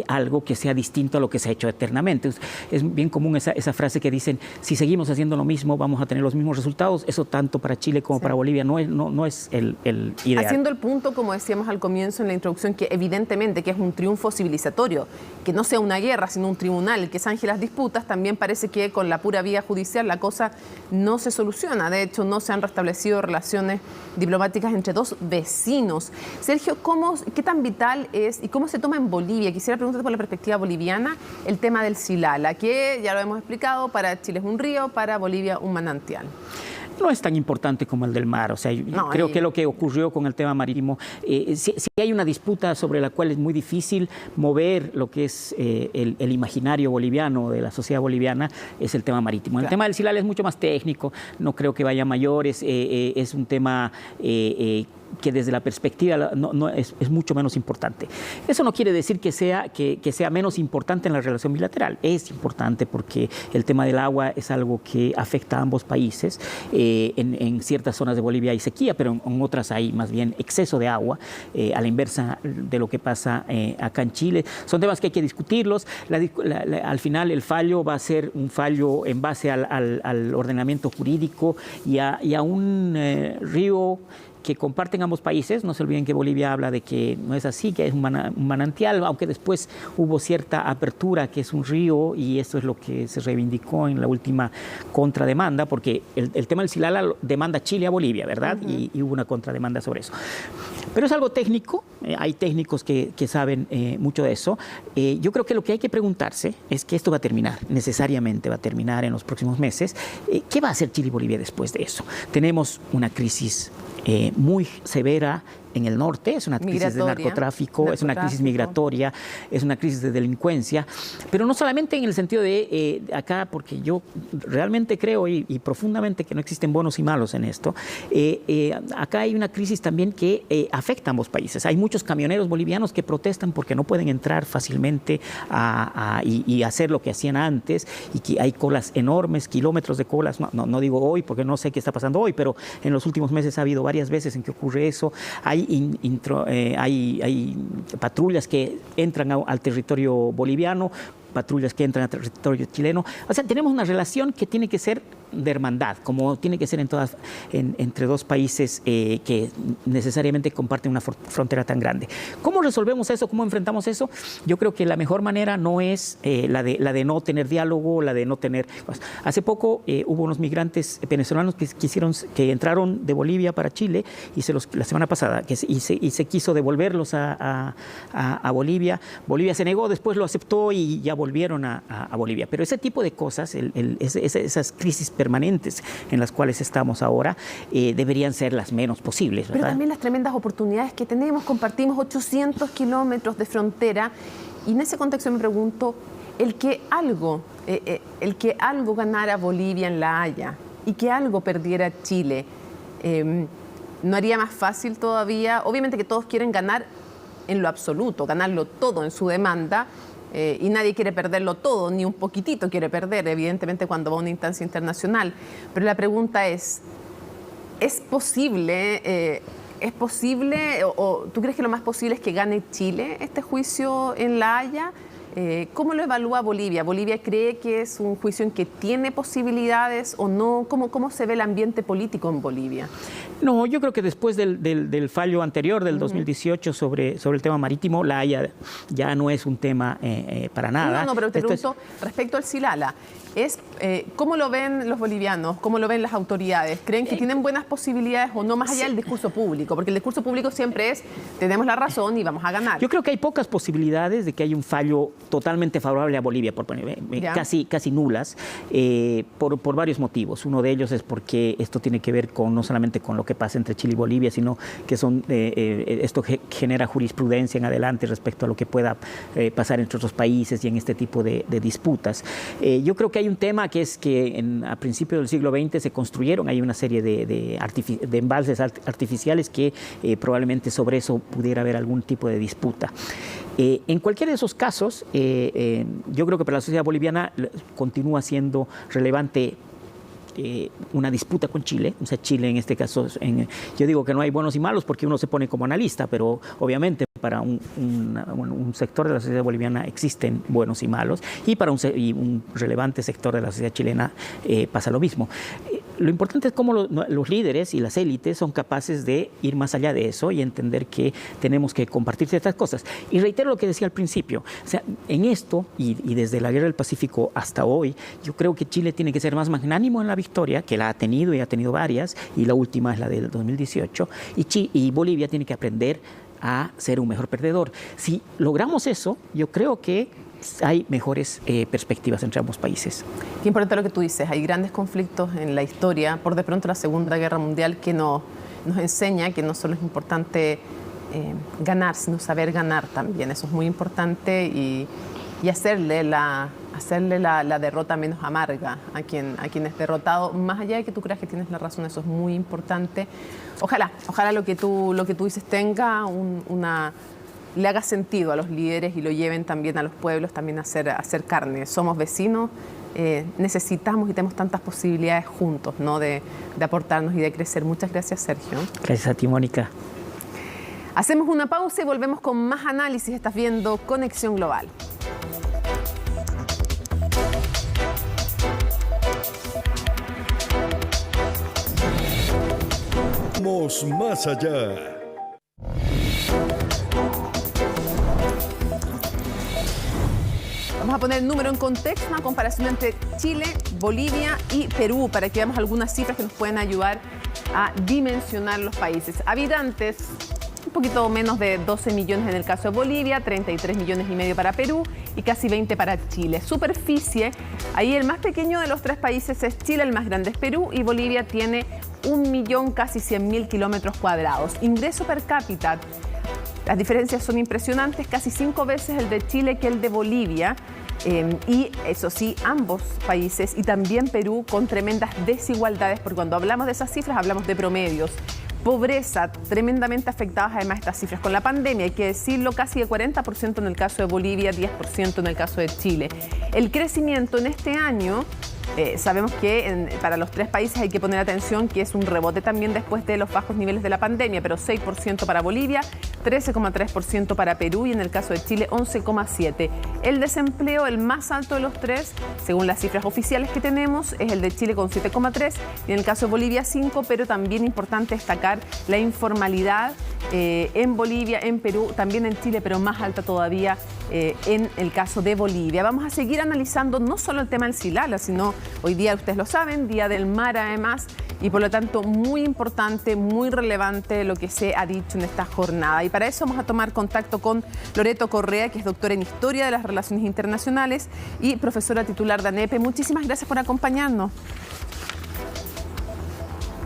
algo que sea distinto a lo que se ha hecho eternamente. Es bien común esa frase que dicen, si seguimos haciendo lo mismo, vamos a tener los mismos resultados. Eso tanto para Chile como para Bolivia no es el ideal. Haciendo el punto, como decíamos al comienzo en la introducción, que evidentemente que es un triunfo civilizatorio, que no sea una guerra, sino un tribunal que zanje las disputas, también parece que con la pura vía judicial la cosa no se soluciona. De hecho, no se han restablecido relaciones diplomáticas entre dos vecinos. Sergio, ¿qué tan vital es y cómo se toma en Bolivia? Quisiera preguntarte por la perspectiva boliviana el tema del Silala, que ya lo hemos explicado, para Chile es un río, para Bolivia un manantial. No es tan importante como el del mar. O sea, creo que lo que ocurrió con el tema marítimo, si hay una disputa sobre la cual es muy difícil mover lo que es el imaginario boliviano, de la sociedad boliviana, es el tema marítimo. El tema del Silala es mucho más técnico, no creo que vaya a mayores, es un tema que desde la perspectiva es mucho menos importante. Eso no quiere decir que sea menos importante en la relación bilateral. Es importante porque el tema del agua es algo que afecta a ambos países. En ciertas zonas de Bolivia hay sequía, pero en otras hay más bien exceso de agua, a la inversa de lo que pasa acá en Chile. Son temas que hay que discutirlos. Al final el fallo va a ser un fallo en base al ordenamiento jurídico y a un río que comparten ambos países. No se olviden que Bolivia habla de que no es así, que es un manantial, aunque después hubo cierta apertura, que es un río, y eso es lo que se reivindicó en la última contrademanda, porque el tema del Silala demanda Chile a Bolivia, ¿verdad? Y hubo una contrademanda sobre eso. Pero es algo técnico, hay técnicos que saben mucho de eso. Yo creo que lo que hay que preguntarse es que esto va a terminar, necesariamente va a terminar en los próximos meses. ¿Qué va a hacer Chile y Bolivia después de eso? Tenemos una crisis muy severa en el norte, es una crisis de narcotráfico, es una crisis migratoria, es una crisis de delincuencia, pero no solamente en el sentido de acá, porque yo realmente creo y profundamente que no existen buenos y malos en esto. Acá hay una crisis también que afecta a ambos países. Hay muchos camioneros bolivianos que protestan porque no pueden entrar fácilmente y hacer lo que hacían antes, y que hay colas enormes, kilómetros de colas. No digo hoy porque no sé qué está pasando hoy, pero en los últimos meses ha habido varias veces en que ocurre eso. Hay patrullas que entran al territorio boliviano, patrullas que entran al territorio chileno. O sea, tenemos una relación que tiene que ser de hermandad, como tiene que ser entre dos países que necesariamente comparten una frontera tan grande. ¿Cómo resolvemos eso? ¿Cómo enfrentamos eso? Yo creo que la mejor manera no es la de no tener diálogo, la de no tener... Hace poco hubo unos migrantes venezolanos que entraron de Bolivia para Chile, la semana pasada, y se quiso devolverlos a Bolivia. Bolivia se negó, después lo aceptó y ya volvieron a Bolivia. Pero ese tipo de cosas, esas crisis permanentes en las cuales estamos ahora, deberían ser las menos posibles, ¿verdad? Pero también las tremendas oportunidades que tenemos. Compartimos 800 kilómetros de frontera, y en ese contexto me pregunto, el que algo ganara Bolivia en La Haya y que algo perdiera Chile, ¿no haría más fácil todavía? Obviamente que todos quieren ganar en lo absoluto, ganarlo todo en su demanda, y nadie quiere perderlo todo, ni un poquitito quiere perder, evidentemente, cuando va a una instancia internacional. Pero la pregunta ¿es posible? ¿Es posible o tú crees que lo más posible es que gane Chile este juicio en La Haya? ¿Cómo lo evalúa Bolivia? ¿Bolivia cree que es un juicio en que tiene posibilidades o no? ¿Cómo se ve el ambiente político en Bolivia? No, yo creo que después del fallo anterior, del 2018, sobre el tema marítimo, La Haya ya no es un tema para nada. No, pero te pregunto, respecto al Silala, ¿cómo lo ven los bolivianos? ¿Cómo lo ven las autoridades? ¿Creen que tienen buenas posibilidades o no, más allá del discurso público? Porque el discurso público siempre es, tenemos la razón y vamos a ganar. Yo creo que hay pocas posibilidades de que haya un fallo totalmente favorable a Bolivia, casi nulas, por varios motivos. Uno de ellos es porque esto tiene que ver no solamente con lo que pasa entre Chile y Bolivia, sino que esto genera jurisprudencia en adelante respecto a lo que pueda pasar entre otros países y en este tipo de disputas. Yo creo que hay un tema que es que a principios del siglo XX se construyeron, hay una serie de embalses artificiales que probablemente sobre eso pudiera haber algún tipo de disputa. En cualquiera de esos casos, yo creo que para la sociedad boliviana continúa siendo relevante una disputa con Chile. O sea, Chile en este caso, yo digo que no hay buenos y malos porque uno se pone como analista, pero obviamente para un sector de la sociedad boliviana existen buenos y malos, y para un relevante sector de la sociedad chilena pasa lo mismo. lo importante es cómo los líderes y las élites son capaces de ir más allá de eso y entender que tenemos que compartir ciertas cosas. Y reitero lo que decía al principio, o sea, en esto y desde la Guerra del Pacífico hasta hoy, yo creo que Chile tiene que ser más magnánimo en la victoria, que la ha tenido y ha tenido varias, y la última es la del 2018, y Bolivia tiene que aprender a ser un mejor perdedor. Si logramos eso, yo creo que hay mejores perspectivas entre ambos países. Qué importante lo que tú dices. Hay grandes conflictos en la historia. Por de pronto la Segunda Guerra Mundial que nos enseña que no solo es importante ganar, sino saber ganar también. Eso es muy importante y hacerle la derrota menos amarga a quien es derrotado. Más allá de que tú creas que tienes la razón, eso es muy importante. Ojalá lo que tú dices tenga le haga sentido a los líderes y lo lleven también a los pueblos también a hacer carne. Somos vecinos, necesitamos y tenemos tantas posibilidades juntos, ¿no? de aportarnos y de crecer. Muchas gracias, Sergio. Gracias a ti, Mónica. Hacemos una pausa y volvemos con más análisis. Estás viendo Conexión Global. Vamos más allá. Vamos a poner el número en contexto, una comparación entre Chile, Bolivia y Perú, para que veamos algunas cifras que nos pueden ayudar a dimensionar los países. Habitantes, un poquito menos de 12 millones en el caso de Bolivia, 33 millones y medio para Perú y casi 20 para Chile. Superficie, ahí el más pequeño de los tres países es Chile, el más grande es Perú y Bolivia tiene 1.000.000 casi 100.000 kilómetros cuadrados. Ingreso per cápita. Las diferencias son impresionantes, casi 5 veces el de Chile que el de Bolivia. Y eso sí, ambos países y también Perú con tremendas desigualdades, porque cuando hablamos de esas cifras hablamos de promedios. Pobreza, tremendamente afectadas además estas cifras con la pandemia, hay que decirlo, casi de 40% en el caso de Bolivia, 10% en el caso de Chile. El crecimiento en este año, sabemos que para los tres países hay que poner atención que es un rebote también después de los bajos niveles de la pandemia, pero 6% para Bolivia, 13,3% para Perú y en el caso de Chile 11,7%. El desempleo, el más alto de los tres, según las cifras oficiales que tenemos, es el de Chile con 7,3% y en el caso de Bolivia 5%, pero también importante destacar la informalidad en Bolivia, en Perú, también en Chile, pero más alta todavía en el caso de Bolivia. Vamos a seguir analizando no solo el tema del Silala, sino hoy día, ustedes lo saben, Día del Mar además, y por lo tanto muy importante, muy relevante lo que se ha dicho en esta jornada. Y para eso vamos a tomar contacto con Loreto Correa, que es doctora en Historia de las Relaciones Internacionales y profesora titular de ANEPE. Muchísimas gracias por acompañarnos.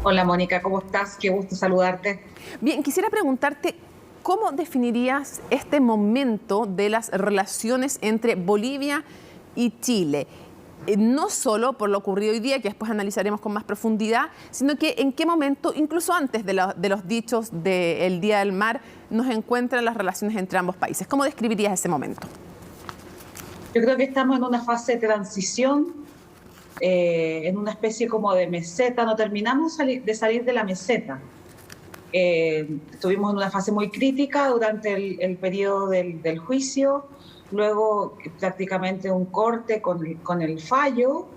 Hola Mónica, ¿cómo estás? Qué gusto saludarte. Bien, quisiera preguntarte, ¿cómo definirías este momento de las relaciones entre Bolivia y Chile? No solo por lo ocurrido hoy día, que después analizaremos con más profundidad, sino que en qué momento, incluso antes de los dichos del Día del Mar, nos encuentran las relaciones entre ambos países. ¿Cómo describirías ese momento? Yo creo que estamos en una fase de transición, en una especie como de meseta. No terminamos de salir de la meseta. Estuvimos en una fase muy crítica durante el periodo del juicio, luego prácticamente un corte con el fallo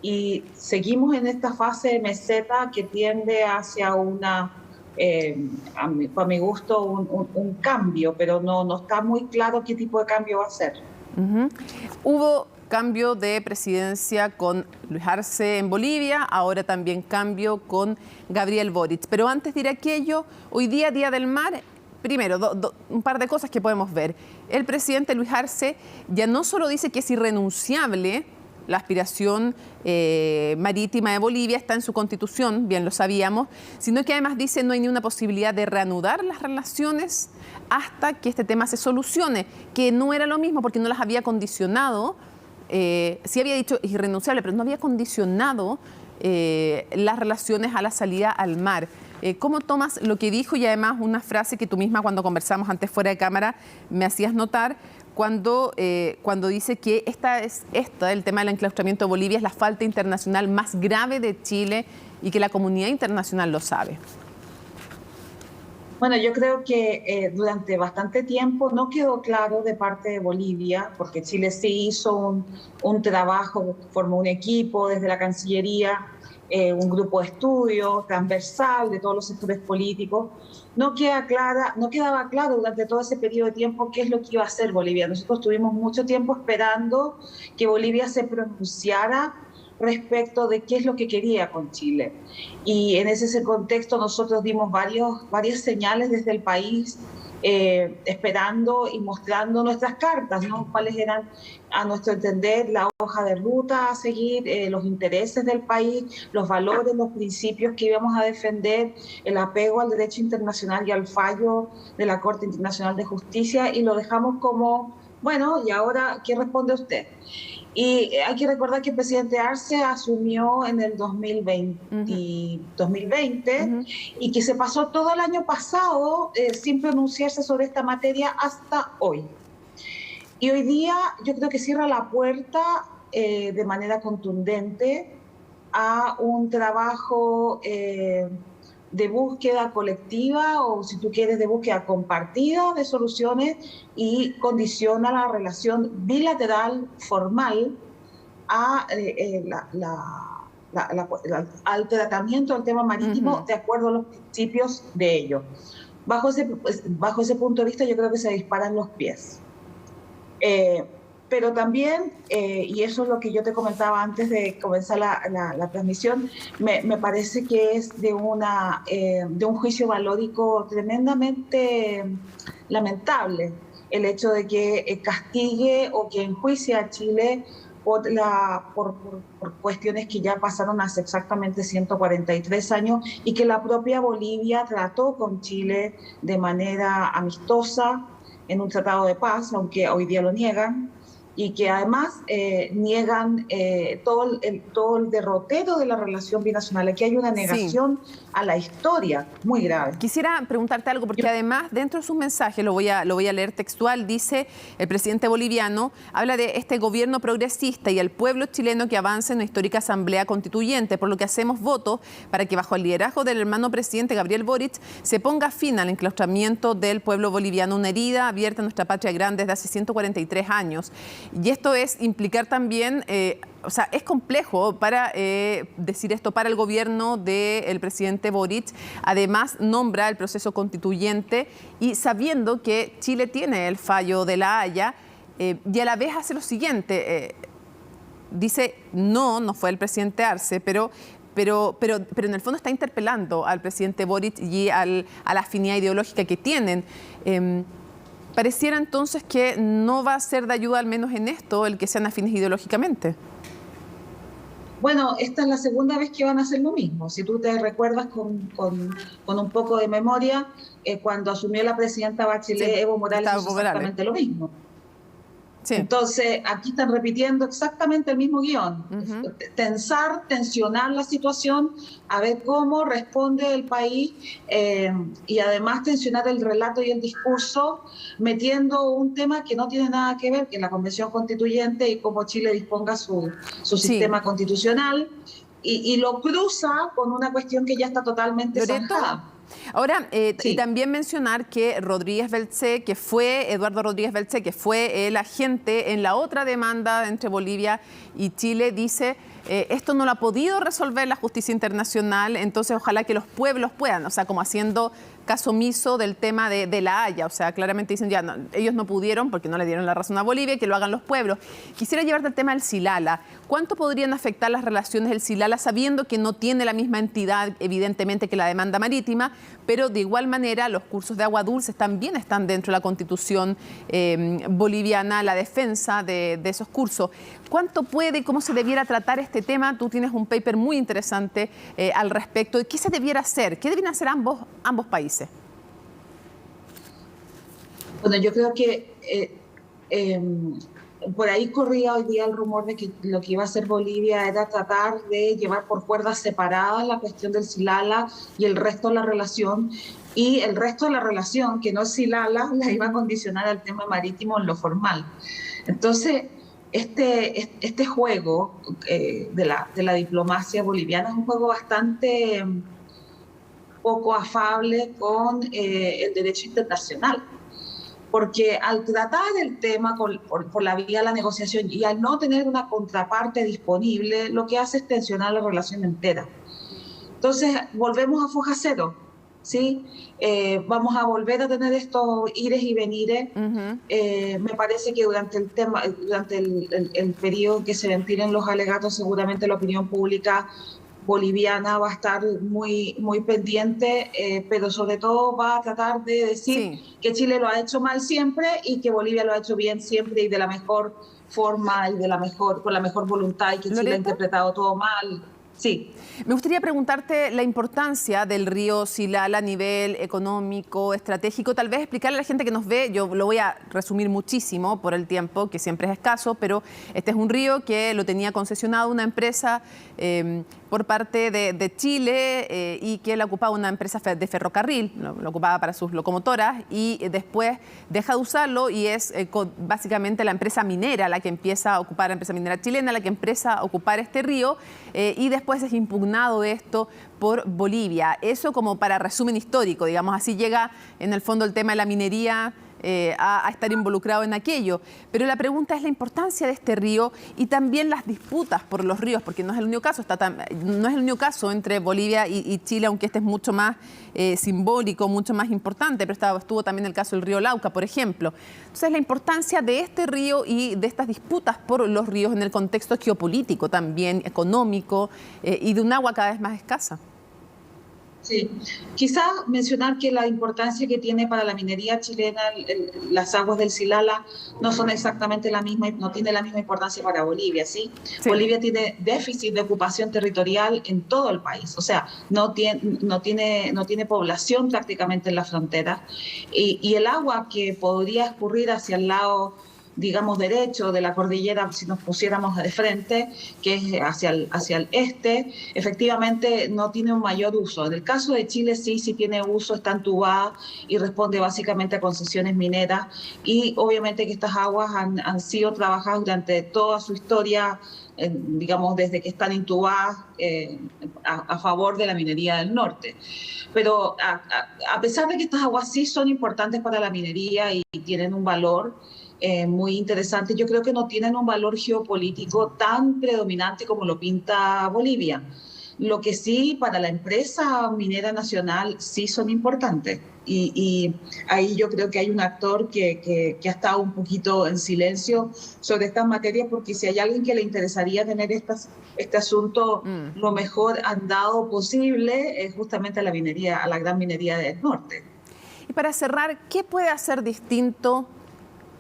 y seguimos en esta fase de meseta que tiende hacia para mi gusto, un cambio, pero no está muy claro qué tipo de cambio va a ser. Hubo cambio de presidencia con Luis Arce en Bolivia, ahora también cambio con Gabriel Boric. Pero antes de ir a aquello, hoy día, Día del Mar, primero, un par de cosas que podemos ver. El presidente Luis Arce ya no solo dice que es irrenunciable la aspiración marítima de Bolivia, está en su constitución, bien lo sabíamos, sino que además dice no hay ni una posibilidad de reanudar las relaciones hasta que este tema se solucione, que no era lo mismo porque no las había condicionado, sí había dicho irrenunciable, pero no había condicionado las relaciones a la salida al mar. ¿Cómo tomas lo que dijo y además una frase que tú misma cuando conversamos antes fuera de cámara me hacías notar cuando dice que el tema del enclaustramiento de Bolivia es la falta internacional más grave de Chile y que la comunidad internacional lo sabe? Bueno, yo creo que durante bastante tiempo no quedó claro de parte de Bolivia, porque Chile sí hizo un trabajo, formó un equipo desde la Cancillería un grupo de estudio transversal de todos los sectores políticos. No quedaba claro durante todo ese periodo de tiempo qué es lo que iba a hacer Bolivia. Nosotros tuvimos mucho tiempo esperando que Bolivia se pronunciara respecto de qué es lo que quería con Chile. Y en ese contexto nosotros dimos varias señales desde el país, esperando y mostrando nuestras cartas, ¿no? Cuáles eran, a nuestro entender, la hoja de ruta a seguir, los intereses del país, los valores, los principios que íbamos a defender, el apego al derecho internacional y al fallo de la Corte Internacional de Justicia, y lo dejamos como, bueno, ¿y ahora qué responde usted? Y hay que recordar que el presidente Arce asumió en el 2020 y que se pasó todo el año pasado sin pronunciarse sobre esta materia hasta hoy. Y hoy día yo creo que cierra la puerta de manera contundente a un trabajo de búsqueda colectiva, o si tú quieres, de búsqueda compartida de soluciones, y condiciona la relación bilateral formal al tratamiento del tema marítimo de acuerdo a los principios de ello. Bajo ese punto de vista yo creo que se disparan los pies. Pero también, y eso es lo que yo te comentaba antes de comenzar la transmisión, me parece que es de un juicio valórico tremendamente lamentable el hecho de que castigue o que enjuicie a Chile por cuestiones que ya pasaron hace exactamente 143 años, y que la propia Bolivia trató con Chile de manera amistosa en un tratado de paz, aunque hoy día lo niegan, y que además niegan todo el derrotero de la relación binacional. Aquí hay una negación a la historia muy grave. Quisiera preguntarte algo, porque además dentro de sus mensajes, lo voy a leer textual, dice el presidente boliviano, habla de este gobierno progresista y el pueblo chileno que avanza en una histórica asamblea constituyente, por lo que hacemos votos para que bajo el liderazgo del hermano presidente Gabriel Boric se ponga fin al enclaustramiento del pueblo boliviano, una herida abierta en nuestra patria grande desde hace 143 años. Y esto es implicar también, o sea, es complejo para decir esto para el gobierno del presidente Boric. Además, nombra el proceso constituyente y sabiendo que Chile tiene el fallo de La Haya, y a la vez hace lo siguiente, dice, no fue el presidente Arce, pero en el fondo está interpelando al presidente Boric y a la afinidad ideológica que tienen. Pareciera entonces que no va a ser de ayuda, al menos en esto, el que sean afines ideológicamente. Bueno, esta es la segunda vez que van a hacer lo mismo. Si tú te recuerdas con un poco de memoria, cuando asumió la presidenta Bachelet, Evo Morales hizo exactamente lo mismo. Sí. Entonces, aquí están repitiendo exactamente el mismo guión. Tensionar la situación, a ver cómo responde el país, y además tensionar el relato y el discurso, metiendo un tema que no tiene nada que ver, que es la Convención Constituyente y cómo Chile disponga su sistema constitucional, y lo cruza con una cuestión que ya está totalmente zanjada. Ahora, y también mencionar que Eduardo Rodríguez Beltzé, que fue el agente en la otra demanda entre Bolivia y Chile, dice, esto no lo ha podido resolver la justicia internacional, entonces ojalá que los pueblos puedan, o sea, como haciendo caso omiso del tema de La Haya, o sea, claramente dicen, ya, no, ellos no pudieron porque no le dieron la razón a Bolivia, que lo hagan los pueblos. Quisiera llevarte al tema del Silala. ¿Cuánto podrían afectar las relaciones del Silala, sabiendo que no tiene la misma entidad, evidentemente, que la demanda marítima, pero de igual manera los cursos de agua dulce también están dentro de la Constitución boliviana, la defensa de esos cursos? ¿Cuánto puede y cómo se debiera tratar este tema? Tú tienes un paper muy interesante al respecto. ¿Qué se debiera hacer? ¿Qué deben hacer ambos países? Bueno, yo creo que por ahí corría hoy día el rumor de que lo que iba a hacer Bolivia era tratar de llevar por cuerdas separadas la cuestión del Silala y el resto de la relación, y el resto de la relación, que no es Silala, la iba a condicionar al tema marítimo en lo formal. Entonces, este juego de la diplomacia boliviana es un juego bastante poco afable con el derecho internacional. porque al tratar el tema por la vía de la negociación y al no tener una contraparte disponible, lo que hace es tensionar la relación entera. Entonces, volvemos a foja cero, ¿sí? Vamos a volver a tener estos ires y venires. Me parece que durante el periodo que se ventilen los alegatos, seguramente la opinión pública boliviana va a estar muy, muy pendiente, pero sobre todo va a tratar de decir que Chile lo ha hecho mal siempre y que Bolivia lo ha hecho bien siempre y de la mejor forma y con la mejor voluntad, y que Chile ha interpretado todo mal. Sí. Me gustaría preguntarte la importancia del río Silala a nivel económico, estratégico. Tal vez explicarle a la gente que nos ve, yo lo voy a resumir muchísimo por el tiempo, que siempre es escaso, pero este es un río que lo tenía concesionado una empresa por parte de Chile y que la ocupaba una empresa de ferrocarril, lo ocupaba para sus locomotoras y después deja de usarlo y es básicamente la empresa minera la que empieza a ocupar, la empresa minera chilena la que empieza a ocupar este río y después es impugnado esto por Bolivia. Eso como para resumen histórico, digamos, así llega en el fondo el tema de la minería a estar involucrado en aquello. Pero la pregunta es la importancia de este río y también las disputas por los ríos, porque no es el único caso, no es el único caso entre Bolivia y Chile, aunque este es mucho más simbólico, mucho más importante, pero estuvo también el caso del río Lauca, por ejemplo. Entonces, la importancia de este río y de estas disputas por los ríos en el contexto geopolítico también, económico y de un agua cada vez más escasa. Sí, quizá mencionar que la importancia que tiene para la minería chilena las aguas del Silala no son exactamente la misma, no tiene la misma importancia para Bolivia, ¿sí? Bolivia tiene déficit de ocupación territorial en todo el país, o sea, no tiene población prácticamente en la frontera y el agua que podría escurrir hacia el lado, digamos, derecho de la cordillera, si nos pusiéramos de frente, que es hacia el este, efectivamente no tiene un mayor uso. En el caso de Chile sí tiene uso, está entubada y responde básicamente a concesiones mineras y obviamente que estas aguas han sido trabajadas durante toda su historia, digamos, desde que están intubadas a favor de la minería del norte. Pero a pesar de que estas aguas sí son importantes para la minería y tienen un valor muy interesante, yo creo que no tienen un valor geopolítico tan predominante como lo pinta Bolivia. Lo que sí, para la empresa minera nacional, sí son importantes. Y ahí yo creo que hay un actor que ha estado un poquito en silencio sobre estas materias, porque si hay alguien que le interesaría tener este asunto lo mejor andado posible, es justamente a la gran minería del norte. Y para cerrar, ¿qué puede hacer distinto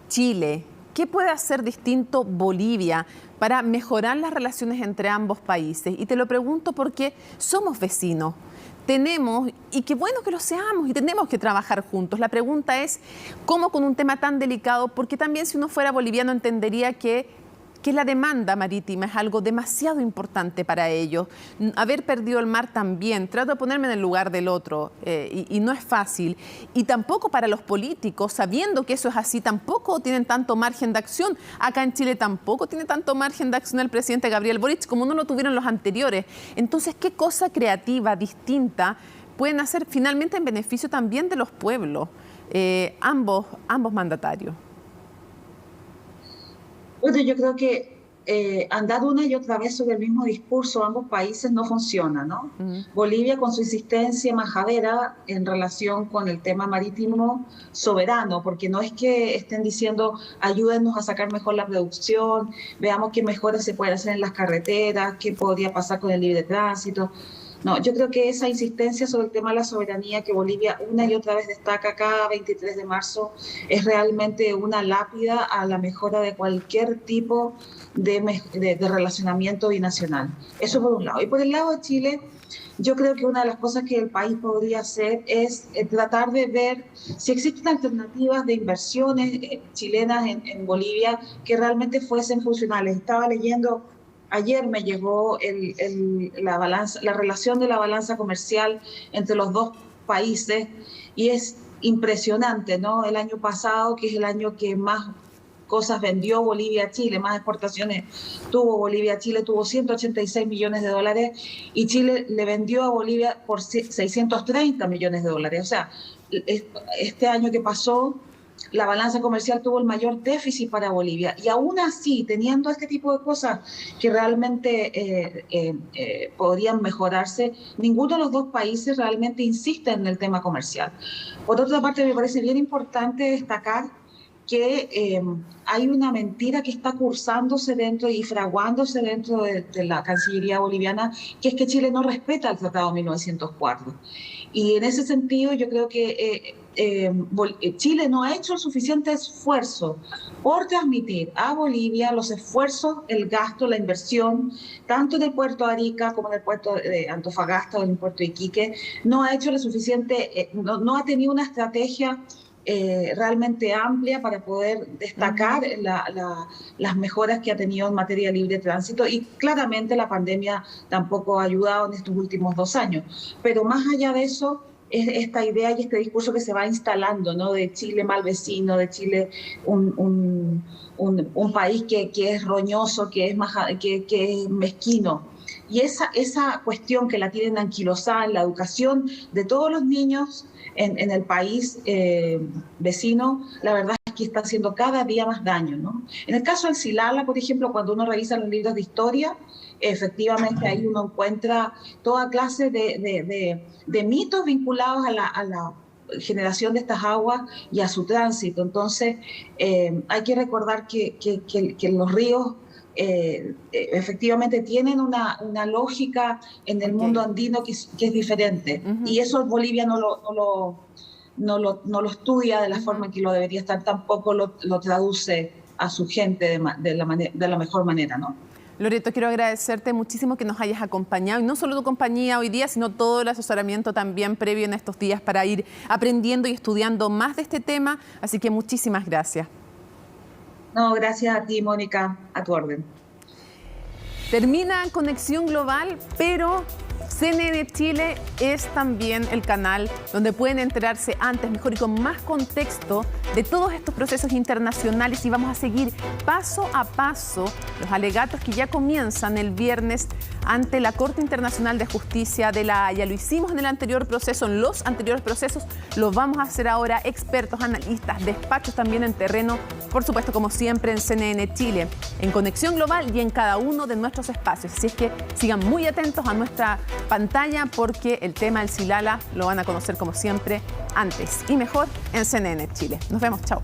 Chile? ¿Qué puede hacer distinto Bolivia para mejorar las relaciones entre ambos países? Y te lo pregunto porque somos vecinos, tenemos, y qué bueno que lo seamos, y tenemos que trabajar juntos. La pregunta es, ¿cómo con un tema tan delicado? Porque también si uno fuera boliviano entendería que la demanda marítima es algo demasiado importante para ellos. Haber perdido el mar también, trato de ponerme en el lugar del otro y no es fácil. Y tampoco para los políticos, sabiendo que eso es así, tampoco tienen tanto margen de acción. Acá en Chile tampoco tiene tanto margen de acción el presidente Gabriel Boric como no lo tuvieron los anteriores. Entonces, ¿qué cosa creativa, distinta, pueden hacer finalmente en beneficio también de los pueblos, ambos mandatarios? Bueno, yo creo que andar una y otra vez sobre el mismo discurso ambos países no funciona, ¿no? Bolivia con su insistencia majadera en relación con el tema marítimo soberano, porque no es que estén diciendo ayúdennos a sacar mejor la producción, veamos qué mejoras se pueden hacer en las carreteras, qué podría pasar con el libre tránsito. No, yo creo que esa insistencia sobre el tema de la soberanía que Bolivia una y otra vez destaca cada 23 de marzo es realmente una lápida a la mejora de cualquier tipo de relacionamiento binacional. Eso por un lado. Y por el lado de Chile, yo creo que una de las cosas que el país podría hacer es tratar de ver si existen alternativas de inversiones chilenas en Bolivia que realmente fuesen funcionales. Estaba leyendo... Ayer me llegó la relación de la balanza comercial entre los dos países y es impresionante, ¿no? El año pasado, que es el año que más cosas vendió Bolivia a Chile, más exportaciones tuvo Bolivia a Chile, tuvo 186 millones de dólares y Chile le vendió a Bolivia por 630 millones de dólares. O sea, este año que pasó la balanza comercial tuvo el mayor déficit para Bolivia. Y aún así, teniendo este tipo de cosas que realmente podrían mejorarse, ninguno de los dos países realmente insiste en el tema comercial. Por otra parte, me parece bien importante destacar que hay una mentira que está cursándose dentro y fraguándose dentro de la Cancillería boliviana, que es que Chile no respeta el Tratado de 1904. Y en ese sentido yo creo que Chile no ha hecho el suficiente esfuerzo por transmitir a Bolivia los esfuerzos, el gasto, la inversión, tanto en el puerto de Arica como en el puerto de Antofagasta o en el puerto de Iquique. No ha hecho lo suficiente, no ha tenido una estrategia realmente amplia para poder destacar las mejoras que ha tenido en materia de libre tránsito, y claramente la pandemia tampoco ha ayudado en estos últimos 2 años. Pero más allá de eso, es esta idea y este discurso que se va instalando, ¿no? De Chile mal vecino, de Chile un país que es roñoso, que es mezquino. Y esa cuestión que la tienen anquilosada en la educación de todos los niños en el país vecino, la verdad es que está haciendo cada día más daño, ¿no? En el caso del Silala, por ejemplo, cuando uno revisa los libros de historia, efectivamente ahí uno encuentra toda clase de mitos vinculados a la generación de estas aguas y a su tránsito. Entonces, hay que recordar que los ríos efectivamente tienen una lógica en el mundo andino que es diferente. Y eso Bolivia no lo estudia de la forma en que lo debería estar, tampoco lo traduce a su gente de la mejor manera, ¿no? Loreto, quiero agradecerte muchísimo que nos hayas acompañado, y no solo tu compañía hoy día, sino todo el asesoramiento también previo en estos días para ir aprendiendo y estudiando más de este tema, así que muchísimas gracias. No, gracias a ti, Mónica, a tu orden. Termina Conexión Global, pero CNN Chile es también el canal donde pueden enterarse antes, mejor y con más contexto de todos estos procesos internacionales, y vamos a seguir paso a paso los alegatos que ya comienzan el viernes ante la Corte Internacional de Justicia de La Haya. Lo hicimos en el anterior proceso, en los anteriores procesos, lo vamos a hacer ahora expertos, analistas, despachos también en terreno, por supuesto, como siempre en CNN Chile, en Conexión Global y en cada uno de nuestros espacios. Así es que sigan muy atentos a nuestra pantalla, porque el tema del Silala lo van a conocer como siempre antes y mejor en CNN Chile. Nos vemos, chao.